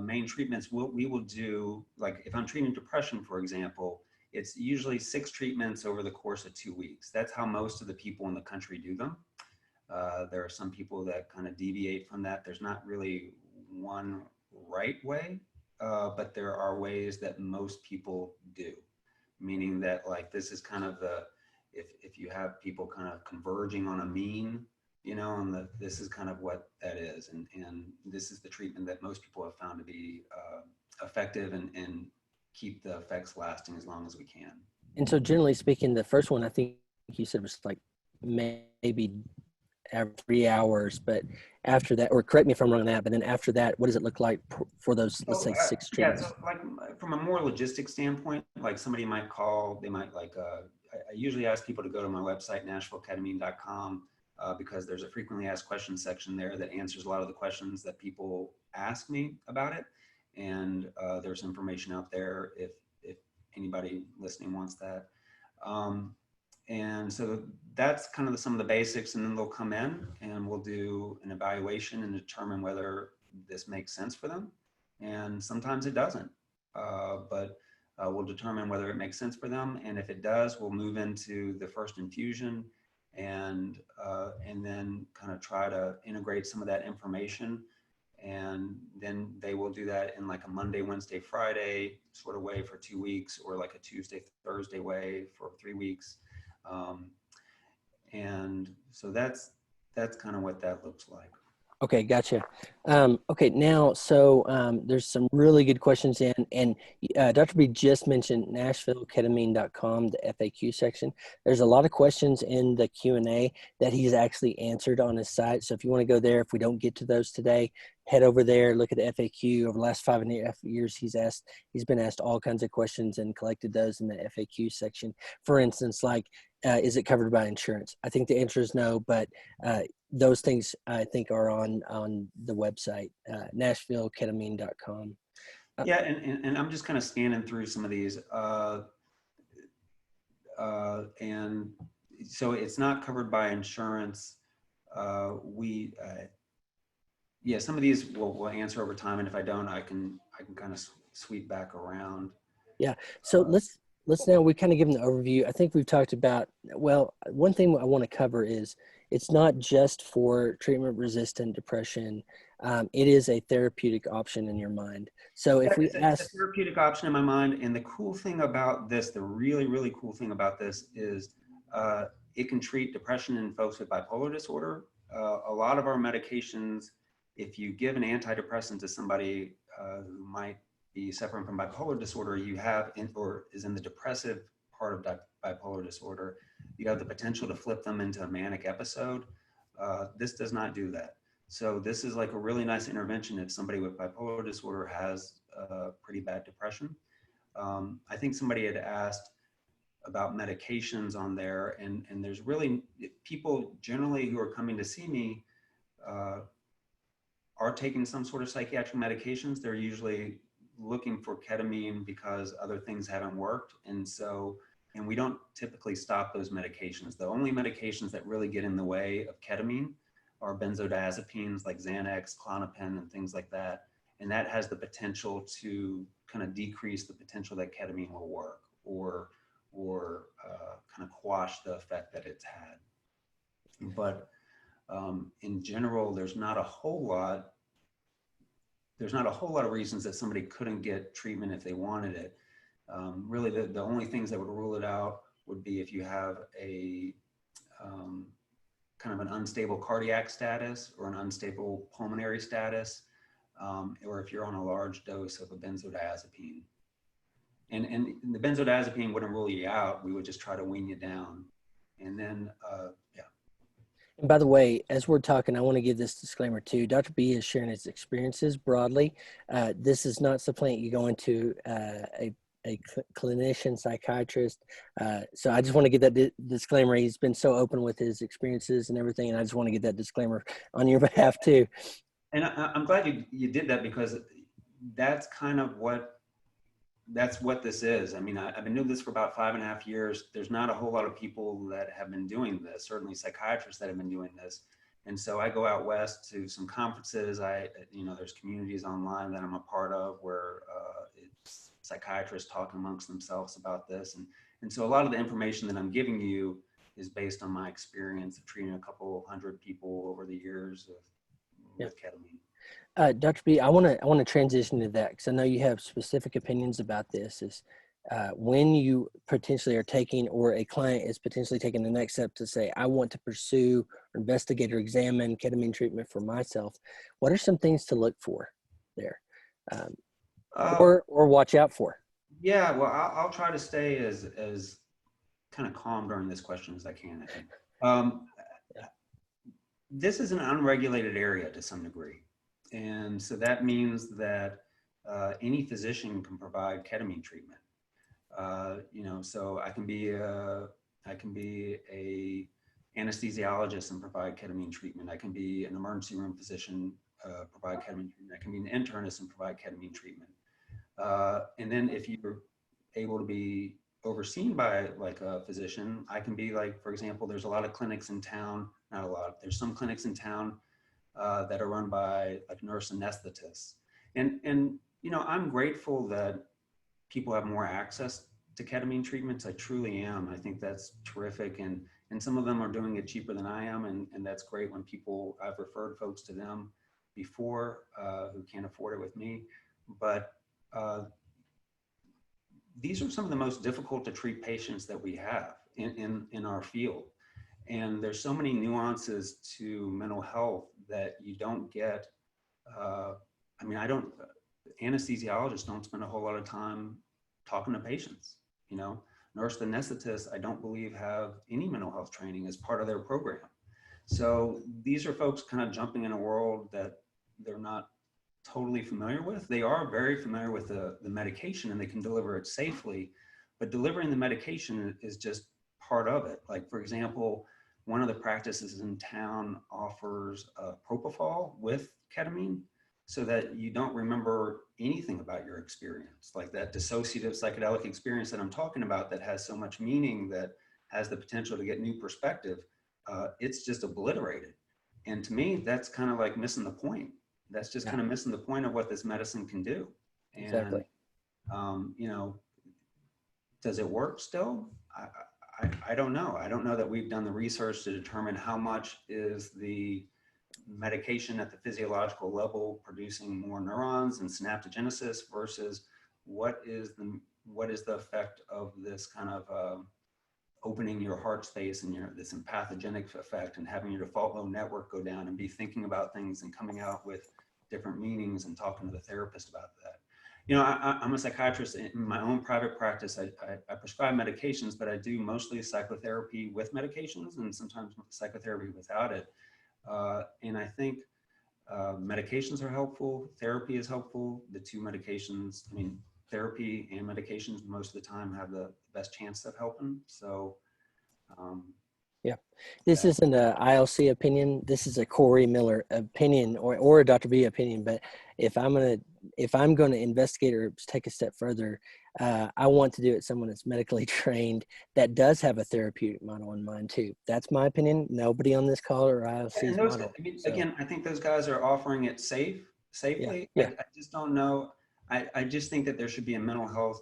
Speaker 2: main treatments, we will do, like if I'm treating depression, for example, it's usually 6 treatments over the course of 2 weeks. That's how most of the people in the country do them. There are some people that kind of deviate from that. There's not really one right way, but there are ways that most people do, meaning that like this is kind of if you have people kind of converging on a mean, you know, and this is kind of what that is, and this is the treatment that most people have found to be effective and keep the effects lasting as long as we can.
Speaker 1: And so generally speaking, the first one I think you said was like maybe 3 hours, but after that, or correct me if I'm wrong on that, but then after that, what does it look like for those, let's say 6 treatments?
Speaker 2: Yeah, so like from a more logistic standpoint, like somebody might call, they might like, I usually ask people to go to my website, NashvilleKetamine.com, because there's a frequently asked questions section there that answers a lot of the questions that people ask me about it. And there's information out there if anybody listening wants that. And so that's kind of some of the basics, and then they'll come in and we'll do an evaluation and determine whether this makes sense for them. And sometimes it doesn't, but we'll determine whether it makes sense for them. And if it does, we'll move into the first infusion and then kind of try to integrate some of that information. And then they will do that in like a Monday, Wednesday, Friday sort of way for 2 weeks, or like a Tuesday, Thursday way for 3 weeks. And so that's that's kind of what that looks like.
Speaker 1: Okay, gotcha. Okay, now, so there's some really good questions in, and Dr. B just mentioned NashvilleKetamine.com, the FAQ section. There's a lot of questions in the Q&A that he's actually answered on his site. So if you want to go there, if we don't get to those today, head over there, look at the FAQ. Over the last 5.5 years, he's been asked all kinds of questions and collected those in the FAQ section. For instance, like, is it covered by insurance? I think the answer is no, but those things I think are on the website, NashvilleKetamine.com.
Speaker 2: Yeah, and I'm just kind of scanning through some of these, and so it's not covered by insurance. Yeah, some of these we'll answer over time, and if I don't, I can kind of sweep back around.
Speaker 1: Yeah, so let's now, we kind of given the overview. I think we've talked about, well, one thing I want to cover is it's not just for treatment-resistant depression. It is a therapeutic option in your mind. So if we ask...
Speaker 2: It's a therapeutic option in my mind, and the cool thing about this, the really, really cool thing about this is it can treat depression in folks with bipolar disorder. A lot of our medications, if you give an antidepressant to somebody who might be suffering from bipolar disorder, you have, or is in the depressive part of bipolar disorder, you have the potential to flip them into a manic episode. This does not do that. So this is like a really nice intervention if somebody with bipolar disorder has pretty bad depression. I think somebody had asked about medications on there, and there's really, people generally who are coming to see me are taking some sort of psychiatric medications. They're usually looking for ketamine because other things haven't worked. And we don't typically stop those medications. The only medications that really get in the way of ketamine are benzodiazepines like Xanax, Klonopin, and things like that. And that has the potential to kind of decrease the potential that ketamine will work, or kind of quash the effect that it's had. But in general, there's not a whole lot of reasons that somebody couldn't get treatment if they wanted it. Really, the only things that would rule it out would be if you have a kind of an unstable cardiac status or an unstable pulmonary status, or if you're on a large dose of a benzodiazepine. And the benzodiazepine wouldn't rule you out. We would just try to wean you down. And then, yeah.
Speaker 1: And by the way, as we're talking, I want to give this disclaimer too. Dr. B is sharing his experiences broadly. This is not supplanting you going to a clinician, psychiatrist. So I just want to get that disclaimer. He's been so open with his experiences and everything, and I just want to get that disclaimer on your behalf too.
Speaker 2: And I'm glad you did that, because that's kind of what this is. I mean, I've been doing this for about 5.5 years. There's not a whole lot of people that have been doing this, certainly psychiatrists that have been doing this. And so I go out west to some conferences. There's communities online that I'm a part of where it's psychiatrists talking amongst themselves about this. And so a lot of the information that I'm giving you is based on my experience of treating a couple hundred people over the years with ketamine.
Speaker 1: Dr. B, I want to transition to that, because I know you have specific opinions about this. Is when you potentially are taking, or a client is potentially taking the next step to say, I want to pursue or investigate or examine ketamine treatment for myself, what are some things to look for there, or watch out for?
Speaker 2: Yeah, well, I'll try to stay as kind of calm during this question as I can, I think. This is an unregulated area to some degree. And so that means that any physician can provide ketamine treatment. So I can be a anesthesiologist and provide ketamine treatment. I can be an emergency room physician, provide ketamine treatment. I can be an internist and provide ketamine treatment. And then if you're able to be overseen by like a physician, I can be like, for example, there's a lot of clinics in town, not a lot, there's some clinics in town that are run by like nurse anesthetists. And I'm grateful that people have more access to ketamine treatments. I truly am. I think that's terrific. And some of them are doing it cheaper than I am. And that's great when I've referred folks to them before who can't afford it with me. But these are some of the most difficult to treat patients that we have in our field. And there's so many nuances to mental health that you don't get. I mean, anesthesiologists don't spend a whole lot of time talking to patients, you know. Nurse anesthetists, I don't believe, have any mental health training as part of their program. So these are folks kind of jumping in a world that they're not totally familiar with. They are very familiar with the medication and they can deliver it safely, but delivering the medication is just part of it. Like, for example, one of the practices in town offers propofol with ketamine so that you don't remember anything about your experience, like that dissociative psychedelic experience that I'm talking about that has so much meaning, that has the potential to get new perspective. It's just obliterated. And to me, that's kind of like missing the point. That's just kind of missing the point of what this medicine can do. And,
Speaker 1: Exactly.
Speaker 2: you know, does it work still? I don't know. I don't know that we've done the research to determine how much is the medication at the physiological level producing more neurons and synaptogenesis versus what is the effect of this kind of opening your heart space and this empathogenic effect and having your default mode network go down and be thinking about things and coming out with different meanings and talking to the therapist about that. You know, I'm a psychiatrist in my own private practice. I prescribe medications, but I do mostly psychotherapy with medications and sometimes psychotherapy without it. And I think medications are helpful. Therapy is helpful. The two medications, I mean, therapy and medications most of the time have the best chance of helping. So,
Speaker 1: yeah, this isn't a ILC opinion. This is a Corey Miller opinion or a Dr. B opinion. But if I'm going to investigate or take a step further, I want to do it someone that's medically trained that does have a therapeutic model in mind too. That's my opinion. Nobody on this call or ILC's model.
Speaker 2: I mean, again, I think those guys are offering it safely.
Speaker 1: Yeah.
Speaker 2: I just don't know. I just think that there should be a mental health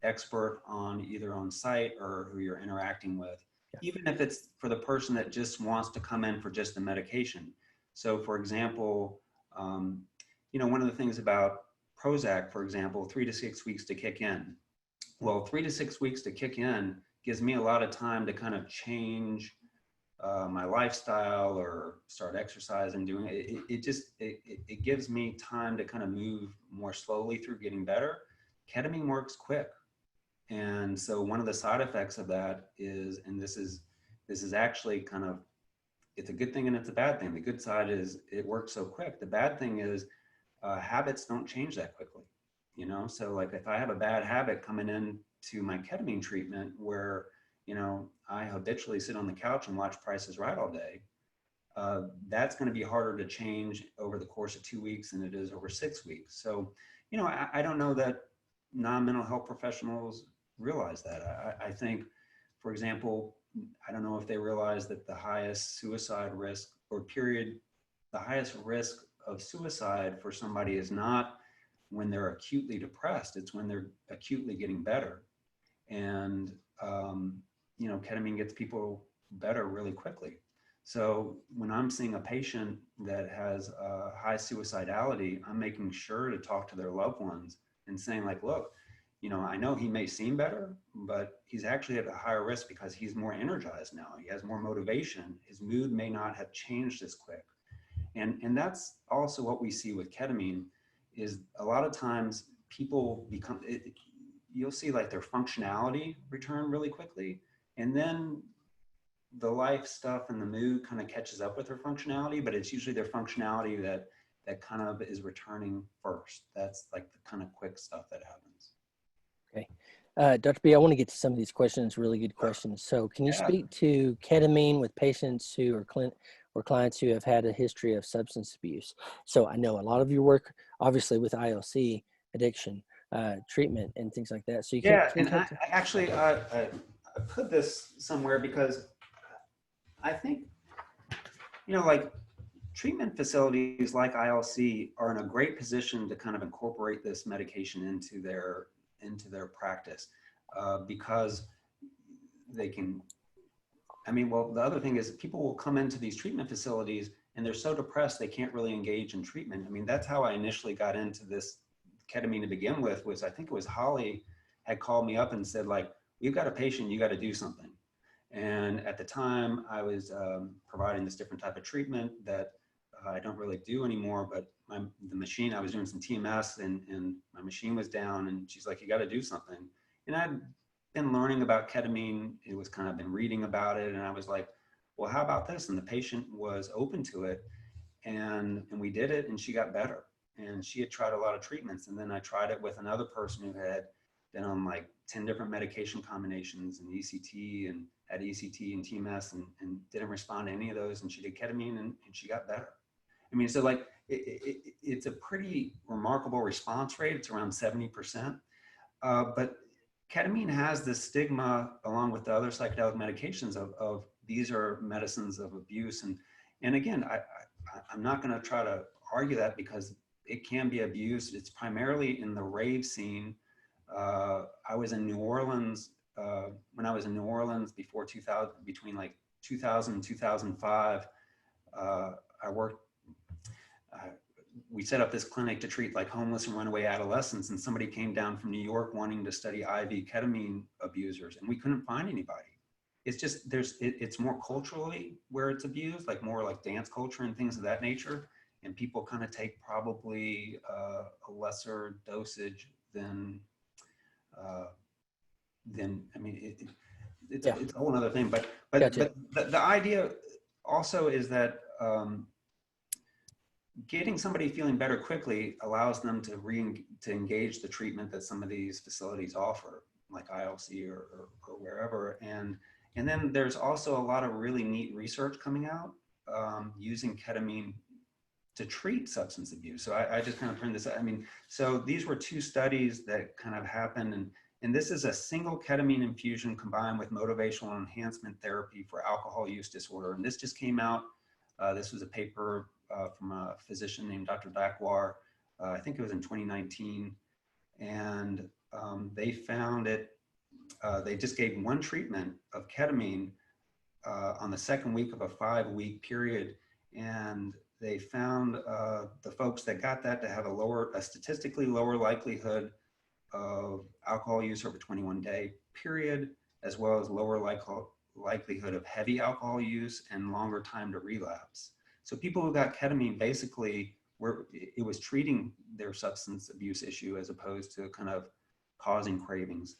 Speaker 2: expert on either on site or who you're interacting with, even if it's for the person that just wants to come in for just the medication. So for example, you know, one of the things about Prozac, for example, 3 to 6 weeks to kick in. Well, 3 to 6 weeks to kick in gives me a lot of time to kind of change my lifestyle or start exercising, doing it. It gives me time to kind of move more slowly through getting better. Ketamine works quick. And so one of the side effects of that is, and this is actually kind of, it's a good thing and it's a bad thing. The good side is it works so quick. The bad thing is habits don't change that quickly, you know? So like if I have a bad habit coming in to my ketamine treatment where, you know, I habitually sit on the couch and watch Price is Right all day, that's going to be harder to change over the course of 2 weeks than it is over 6 weeks. So, you know, I don't know that non-mental health professionals realize that. I think, for example, I don't know if they realize that the highest suicide risk the highest risk of suicide for somebody is not when they're acutely depressed, it's when they're acutely getting better. And, you know, ketamine gets people better really quickly. So when I'm seeing a patient that has a high suicidality, I'm making sure to talk to their loved ones and saying like, look, you know, I know he may seem better, but he's actually at a higher risk because he's more energized now. He has more motivation. His mood may not have changed as quick. And that's also what we see with ketamine is a lot of times people you'll see like their functionality return really quickly. And then the life stuff and the mood kind of catches up with their functionality, but it's usually their functionality that kind of is returning first. That's like the kind of quick stuff that happens.
Speaker 1: Okay. Dr. B, I want to get to some of these questions, really good questions. So can you speak to ketamine with patients who are or clients who have had a history of substance abuse? So I know a lot of your work, obviously with ILC addiction treatment and things like that. So you
Speaker 2: I put this somewhere because I think, you know, like treatment facilities like ILC are in a great position to kind of incorporate this medication into their practice because they can, I mean, well, the other thing is people will come into these treatment facilities and they're so depressed they can't really engage in treatment. I mean, that's how I initially got into this ketamine to begin with, was I think it was Holly had called me up and said like, we've got a patient, you got to do something. And at the time, I was providing this different type of treatment that I don't really do anymore, but the machine, I was doing some TMS and my machine was down, and she's like, you got to do something. And I'd been learning about ketamine. It was kind of been reading about it. And I was like, well, how about this? And the patient was open to it. And we did it, and she got better. And she had tried a lot of treatments. And then I tried it with another person who had been on like 10 different medication combinations and ECT and had ECT and TMS and didn't respond to any of those. And she did ketamine and she got better. I mean, so like it's a pretty remarkable response rate. It's around 70%. But ketamine has this stigma along with the other psychedelic medications of these are medicines of abuse. And again, I'm not going to try to argue that because it can be abused. It's primarily in the rave scene. I was in New Orleans when I was in New Orleans before 2000, between like 2000 and 2005. I worked. We set up this clinic to treat like homeless and runaway adolescents, and somebody came down from New York wanting to study IV ketamine abusers, and we couldn't find anybody. It's just it's more culturally where it's abused, like more like dance culture and things of that nature, and people kind of take probably a lesser dosage than I mean it's a whole other thing, but
Speaker 1: Gotcha.
Speaker 2: but the idea also is that getting somebody feeling better quickly allows them to engage the treatment that some of these facilities offer, like ILC or wherever. And then there's also a lot of really neat research coming out using ketamine to treat substance abuse. So I just kind of print this out. I mean, so these were two studies that kind of happened, and this is a single ketamine infusion combined with motivational enhancement therapy for alcohol use disorder. And this just came out. This was a paper from a physician named Dr. Dakwar. I think it was in 2019. And they found it, they just gave one treatment of ketamine on the second week of a 5-week period. And they found the folks that got that to have a statistically lower likelihood of alcohol use over a 21-day period, as well as lower likelihood of heavy alcohol use and longer time to relapse. So people who got ketamine basically it was treating their substance abuse issue as opposed to kind of causing cravings.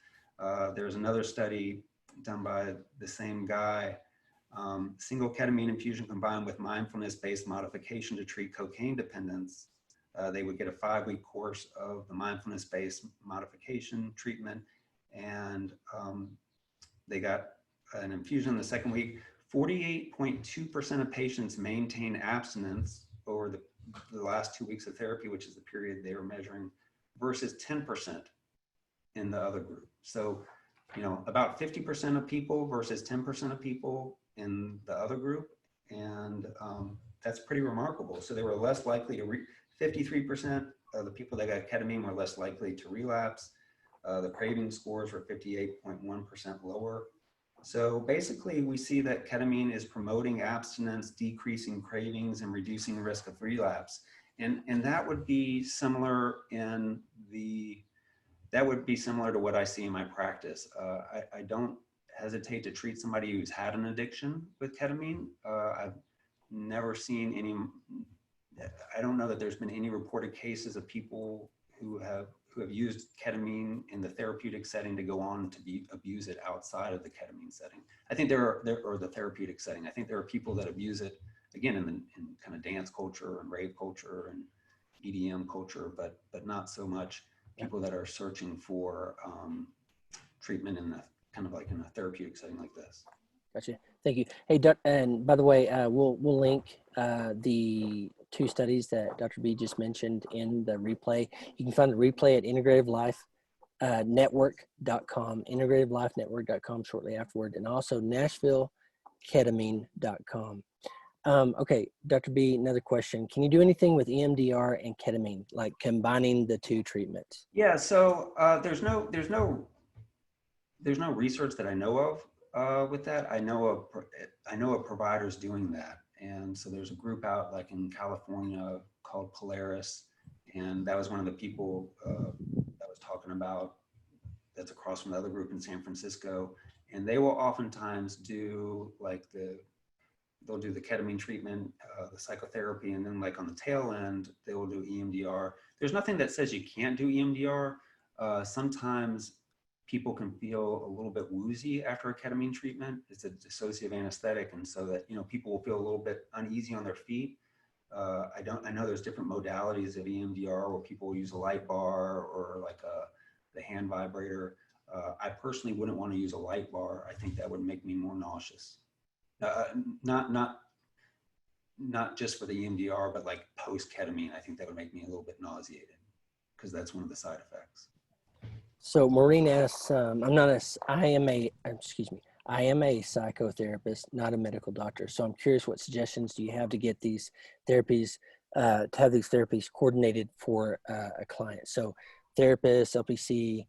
Speaker 2: There's another study done by the same guy, single ketamine infusion combined with mindfulness-based modification to treat cocaine dependence. They would get a 5-week course of the mindfulness-based modification treatment, and they got an infusion the second week. 48.2% of patients maintain abstinence over the last 2 weeks of therapy, which is the period they were measuring, versus 10% in the other group. So, you know, about 50% of people versus 10% of people in the other group. And that's pretty remarkable. So they were less likely to 53% of the people that got ketamine were less likely to relapse. The craving scores were 58.1% lower. So basically, we see that ketamine is promoting abstinence, decreasing cravings, and reducing the risk of relapse. And that would be similar to what I see in my practice. I don't hesitate to treat somebody who's had an addiction with ketamine. I've never seen any. I don't know that there's been any reported cases of people who have used ketamine in the therapeutic setting to go on to abuse it outside of the ketamine setting. I think or the therapeutic setting. I think there are people that abuse it again in kind of dance culture and rave culture and EDM culture, but not so much people that are searching for treatment in the kind of like in a therapeutic setting like this.
Speaker 1: Gotcha. Thank you. Hey, and by the way, we'll link the 2 studies that Dr. B just mentioned in the replay. You can find the replay at integrativelifenetwork.com, integrativelifenetwork.com shortly afterward, and also NashvilleKetamine.com. Okay, Dr. B, another question. Can you do anything with EMDR and ketamine, like combining the 2 treatments?
Speaker 2: Yeah, so there's no research that I know of with that. I know of providers doing that. And so there's a group out like in California called Polaris. And that was one of the people that was talking about, that's across from the other group in San Francisco. and they will oftentimes do like they'll do the ketamine treatment, the psychotherapy, and then like on the tail end, they will do EMDR. There's nothing that says you can't do EMDR. Sometimes people can feel a little bit woozy after a ketamine treatment. It's a dissociative anesthetic, and so that, you know, people will feel a little bit uneasy on their feet. I know there's different modalities of EMDR where people will use a light bar or like the hand vibrator. I personally wouldn't want to use a light bar. I think that would make me more nauseous. Not just for the EMDR, but like post ketamine, I think that would make me a little bit nauseated because that's one of the side effects.
Speaker 1: So Maureen asks, I am a psychotherapist, not a medical doctor. So I'm curious, what suggestions do you have to get these therapies, coordinated for a client? So therapist, LPC,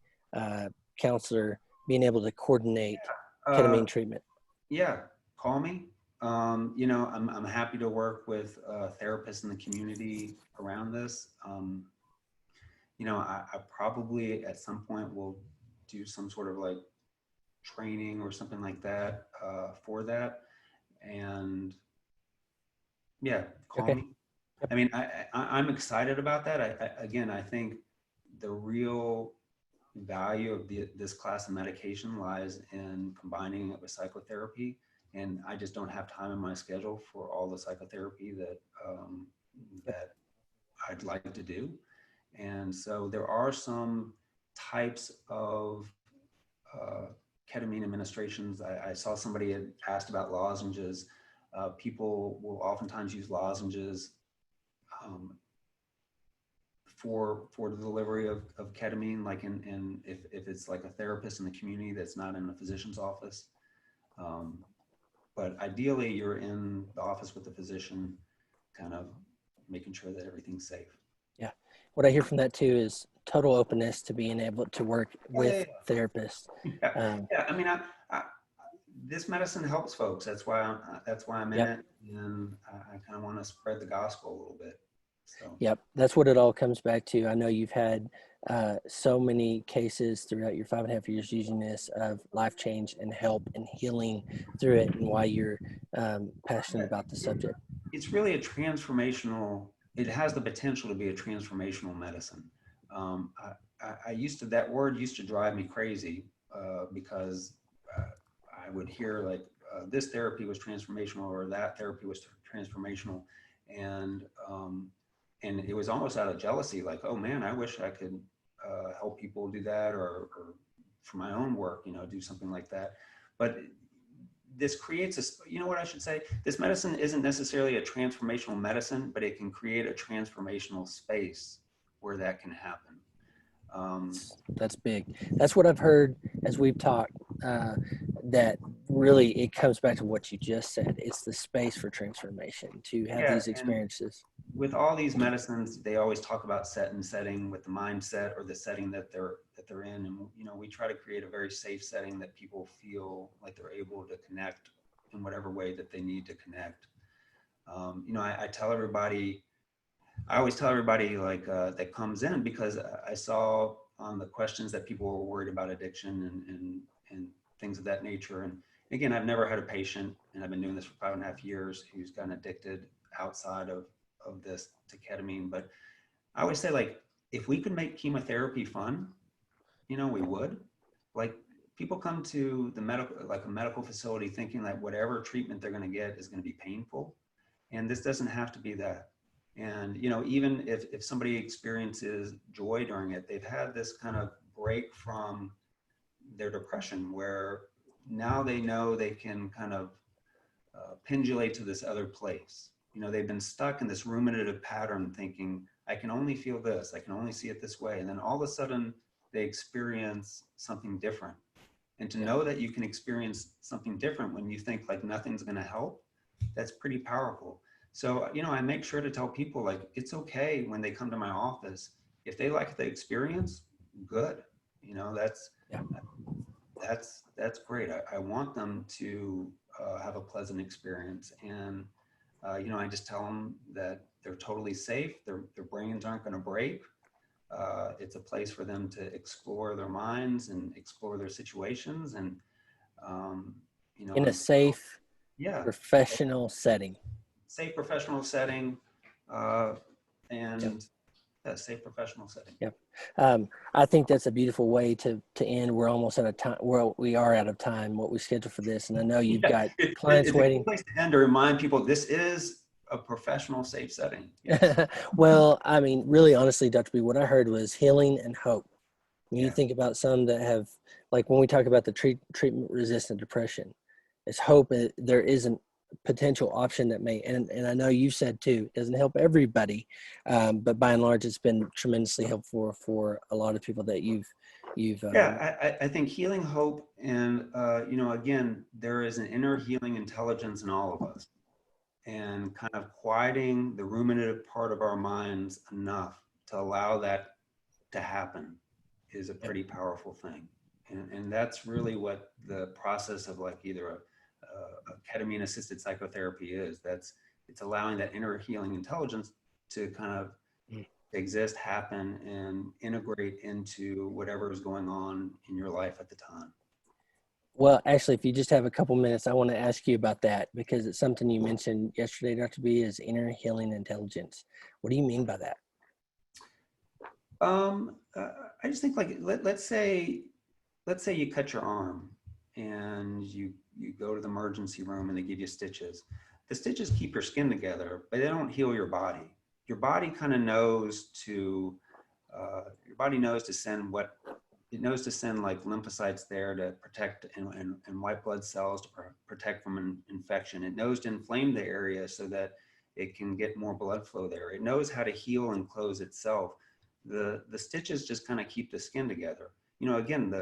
Speaker 1: counselor, being able to coordinate ketamine treatment.
Speaker 2: Yeah, call me. You know, I'm happy to work with therapists in the community around this. You know, I probably at some point will do some sort of like training or something like that for that. And yeah, call me. I mean, I'm excited about that. I think the real value of this class of medication lies in combining it with psychotherapy. And I just don't have time in my schedule for all the psychotherapy that I'd like to do. And so there are some types of ketamine administrations. I saw somebody had asked about lozenges. People will oftentimes use lozenges for the delivery of ketamine, like if it's like a therapist in the community that's not in a physician's office. But ideally, you're in the office with the physician, kind of making sure that everything's safe.
Speaker 1: Yeah. What I hear from that too is total openness to being able to work with therapists.
Speaker 2: Yeah. I mean, this medicine helps folks. That's why I'm in it, and I kind of want to spread the gospel a little bit. So.
Speaker 1: Yep, that's what it all comes back to. I know you've had so many cases throughout your 5.5 years using this of life change and help and healing through it, and why you're passionate about the subject.
Speaker 2: It's really a transformational. It has the potential to be a transformational medicine. That word used to drive me crazy because I would hear like this therapy was transformational or that therapy was transformational, and it was almost out of jealousy, like, oh man, I wish I could help people do that, or for my own work, you know, do something like that. But this creates you know what I should say? This medicine isn't necessarily a transformational medicine, but it can create a transformational space where that can happen.
Speaker 1: That's big. That's what I've heard as we've talked, that really it comes back to what you just said. It's the space for transformation to have these experiences.
Speaker 2: With all these medicines, they always talk about setting with the mindset or the setting that they're in. And, you know, we try to create a very safe setting that people feel like they're able to connect in whatever way that they need to connect. You know, I always tell everybody like that comes in, because I saw on the questions that people were worried about addiction and things of that nature. And again, I've never had a patient, and I've been doing this for 5.5 years, who's gotten addicted outside of this to ketamine. But I always say, like, if we could make chemotherapy fun, you know, we would. Like, people come to a medical facility thinking that whatever treatment they're going to get is going to be painful. And this doesn't have to be that. And, you know, even if somebody experiences joy during it, they've had this kind of break from their depression, where now they know they can kind of pendulate to this other place. You know, they've been stuck in this ruminative pattern thinking, I can only feel this, I can only see it this way. And then all of a sudden they experience something different. And to know that you can experience something different when you think like nothing's going to help, that's pretty powerful. So, you know, I make sure to tell people, like, it's okay when they come to my office. If they like the experience, good. You know, that's great. I want them to have a pleasant experience. And, you know, I just tell them that they're totally safe. Their brains aren't going to break. It's a place for them to explore their minds and explore their situations. And You know,
Speaker 1: In a
Speaker 2: and
Speaker 1: safe,
Speaker 2: yeah,
Speaker 1: professional setting.
Speaker 2: safe professional setting, uh,
Speaker 1: Yep.
Speaker 2: and a safe professional setting.
Speaker 1: Yep. I think that's a beautiful way to end. We're almost out of time. Well, we are out of time, what we scheduled for this. And I know you've
Speaker 2: Yeah,
Speaker 1: got clients
Speaker 2: it's a good
Speaker 1: waiting.
Speaker 2: place to end to remind people this is a professional, safe setting. Yes.
Speaker 1: Well, I mean, really, honestly, Dr. B, what I heard was healing and hope. When you
Speaker 2: Yeah.
Speaker 1: think about some that have, like when we talk about the treatment-resistant depression, it's hope that there is a potential option that may, and I know you said too, it doesn't help everybody, but by and large, it's been tremendously helpful for a lot of people that you've.
Speaker 2: Yeah, I think healing, hope, and you know, again, there is an inner healing intelligence in all of us, and kind of quieting the ruminative part of our minds enough to allow that to happen is a
Speaker 1: Yep.
Speaker 2: pretty powerful thing. And that's really what the process of like either a ketamine assisted psychotherapy is. It's allowing that inner healing intelligence to kind of
Speaker 1: Mm.
Speaker 2: exist, happen, and integrate into whatever is going on in your life at the time.
Speaker 1: Well, actually, if you just have a couple minutes, I want to ask you about that because it's something you mentioned yesterday, Dr. B, is inner healing intelligence. What do you mean by that?
Speaker 2: I just think like let's say you cut your arm and you go to the emergency room and they give you stitches. The stitches keep your skin together, but they don't heal your body. Your body kind of knows to send what it knows to send like lymphocytes there to protect and white blood cells to protect from an infection. It knows to inflame the area so that it can get more blood flow there. It knows how to heal and close itself. The stitches just kind of keep the skin together. You know, again,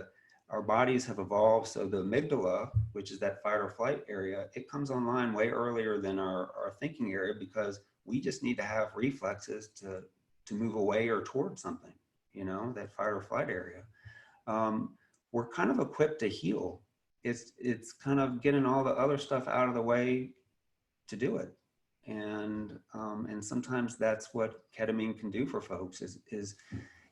Speaker 2: our bodies have evolved, so the amygdala, which is that fight or flight area, it comes online way earlier than our thinking area because we just need to have reflexes to move away or towards something, you know, that fight or flight area. We're kind of equipped to heal. It's kind of getting all the other stuff out of the way to do it. And sometimes that's what ketamine can do for folks is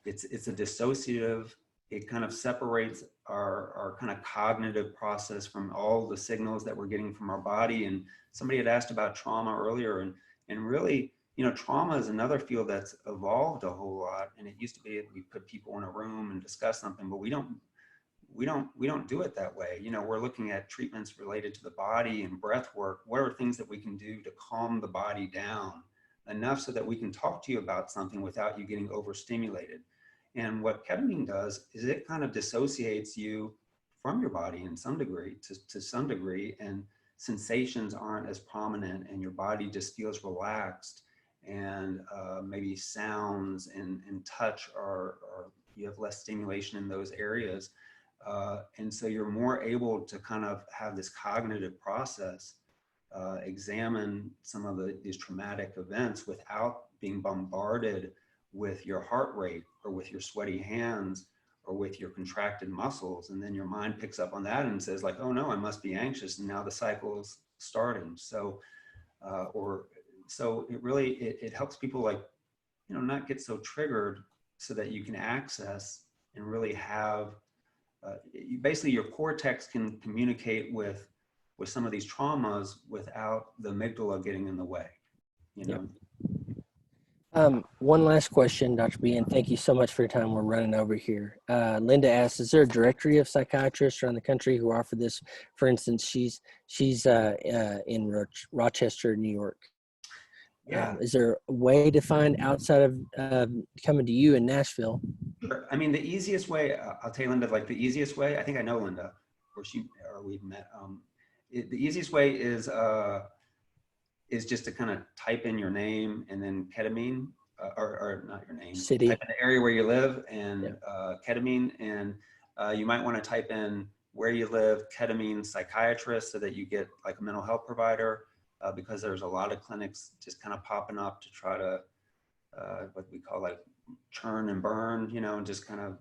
Speaker 2: it's a dissociative. It kind of separates our kind of cognitive process from all the signals that we're getting from our body. And somebody had asked about trauma earlier, and really, you know, trauma is another field that's evolved a whole lot. And it used to be we put people in a room and discuss something, but we don't do it that way. You know, we're looking at treatments related to the body and breath work. What are things that we can do to calm the body down enough so that we can talk to you about something without you getting overstimulated? And what ketamine does is it kind of dissociates you from your body in some degree, to some degree, and sensations aren't as prominent and your body just feels relaxed, and maybe sounds and touch are you have less stimulation in those areas. And so you're more able to kind of have this cognitive process, examine some of these traumatic events without being bombarded with your heart rate or with your sweaty hands or with your contracted muscles. And then your mind picks up on that and says like, oh no, I must be anxious. And now the cycle is starting. So, so it really, it helps people like, you know, not get so triggered so that you can access and really have basically your cortex can communicate with some of these traumas without the amygdala getting in the way, you know?
Speaker 1: Yep. One last question, Dr. B, and thank you so much for your time. We're running over here. Linda asks, is there a directory of psychiatrists around the country who offer this? For instance, she's in Rochester, New York.
Speaker 2: Yeah.
Speaker 1: Is there a way to find outside of coming to you in Nashville?
Speaker 2: Sure. I mean, the easiest way, I'll tell you, Linda, like the easiest way, I think I know Linda, or we've met. The easiest way is just to kind of type in your name and then ketamine, or not your name,
Speaker 1: City.
Speaker 2: type in the area where you live and
Speaker 1: Yeah.
Speaker 2: ketamine. And you might want to type in where you live, ketamine psychiatrist, so that you get like a mental health provider, because there's a lot of clinics just kind of popping up to try to, what we call like churn and burn, you know, and just kind of,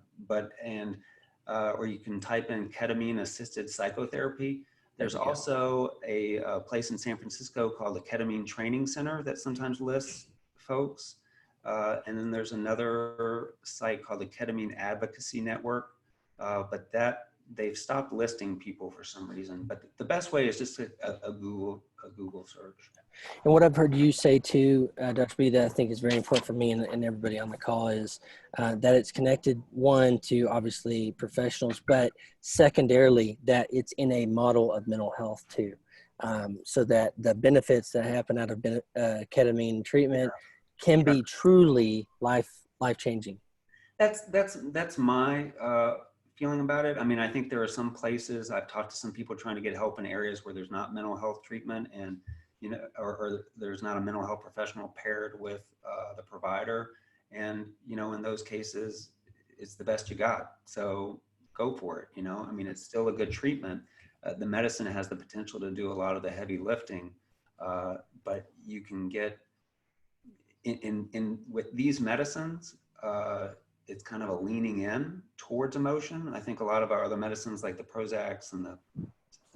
Speaker 2: or you can type in ketamine assisted psychotherapy. There's also a place in San Francisco called the Ketamine Training Center that sometimes lists folks. And then there's another site called the Ketamine Advocacy Network. But they've stopped listing people for some reason. But the best way is just a Google search.
Speaker 1: And what I've heard you say too, Dr. B, that I think is very important for me and everybody on the call is that it's connected, one, to obviously professionals, but secondarily that it's in a model of mental health too. So that the benefits that happen out of ketamine treatment can be truly life-changing.
Speaker 2: That's my feeling about it. I mean, I think there are some places, I've talked to some people trying to get help in areas where there's not mental health treatment, and or there's not a mental health professional paired with the provider. And, in those cases, it's the best you got. So go for it. I mean, it's still a good treatment. The medicine has the potential to do a lot of the heavy lifting, but you can get in with these medicines, it's kind of a leaning in towards emotion. I think a lot of our other medicines like the Prozacs and the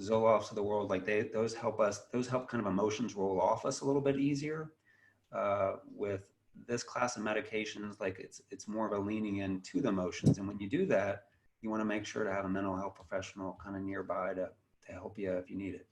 Speaker 2: Zolofts of the world, like those help kind of emotions roll off us a little bit easier. With this class of medications, like it's more of a leaning into the emotions. And when you do that, you want to make sure to have a mental health professional kind of nearby to help you if you need it.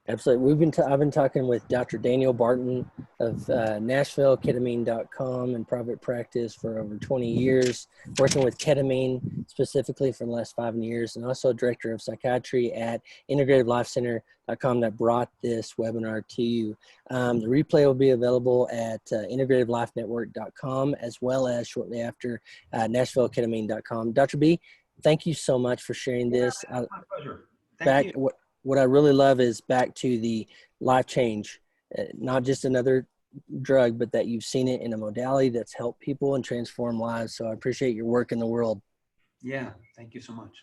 Speaker 1: Absolutely. I've been talking with Dr. Daniel Barton of Nashville Ketamine.com and private practice for over 20 years, working with ketamine specifically for the last 5 years, and also director of psychiatry at integrativelifecenter.com that brought this webinar to you. The replay will be available at integrativelifenetwork.com as well as shortly after NashvilleKetamine.com. Dr. B, thank you so much for sharing this.
Speaker 2: My pleasure. Thank you.
Speaker 1: What I really love is back to the life change, not just another drug, but that you've seen it in a modality that's helped people and transformed lives. So I appreciate your work in the world.
Speaker 2: Yeah. Thank you so much.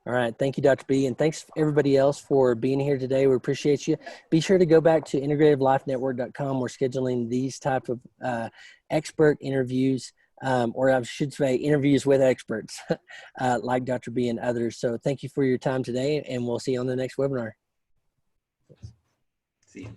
Speaker 1: All right. Thank you, Dr. B. And thanks everybody else for being here today. We appreciate you. Be sure to go back to integrativelifenetwork.com. We're scheduling these type of expert interviews. Or I should say interviews with experts like Dr. B and others. So thank you for your time today, and we'll see you on the next webinar.
Speaker 2: See you.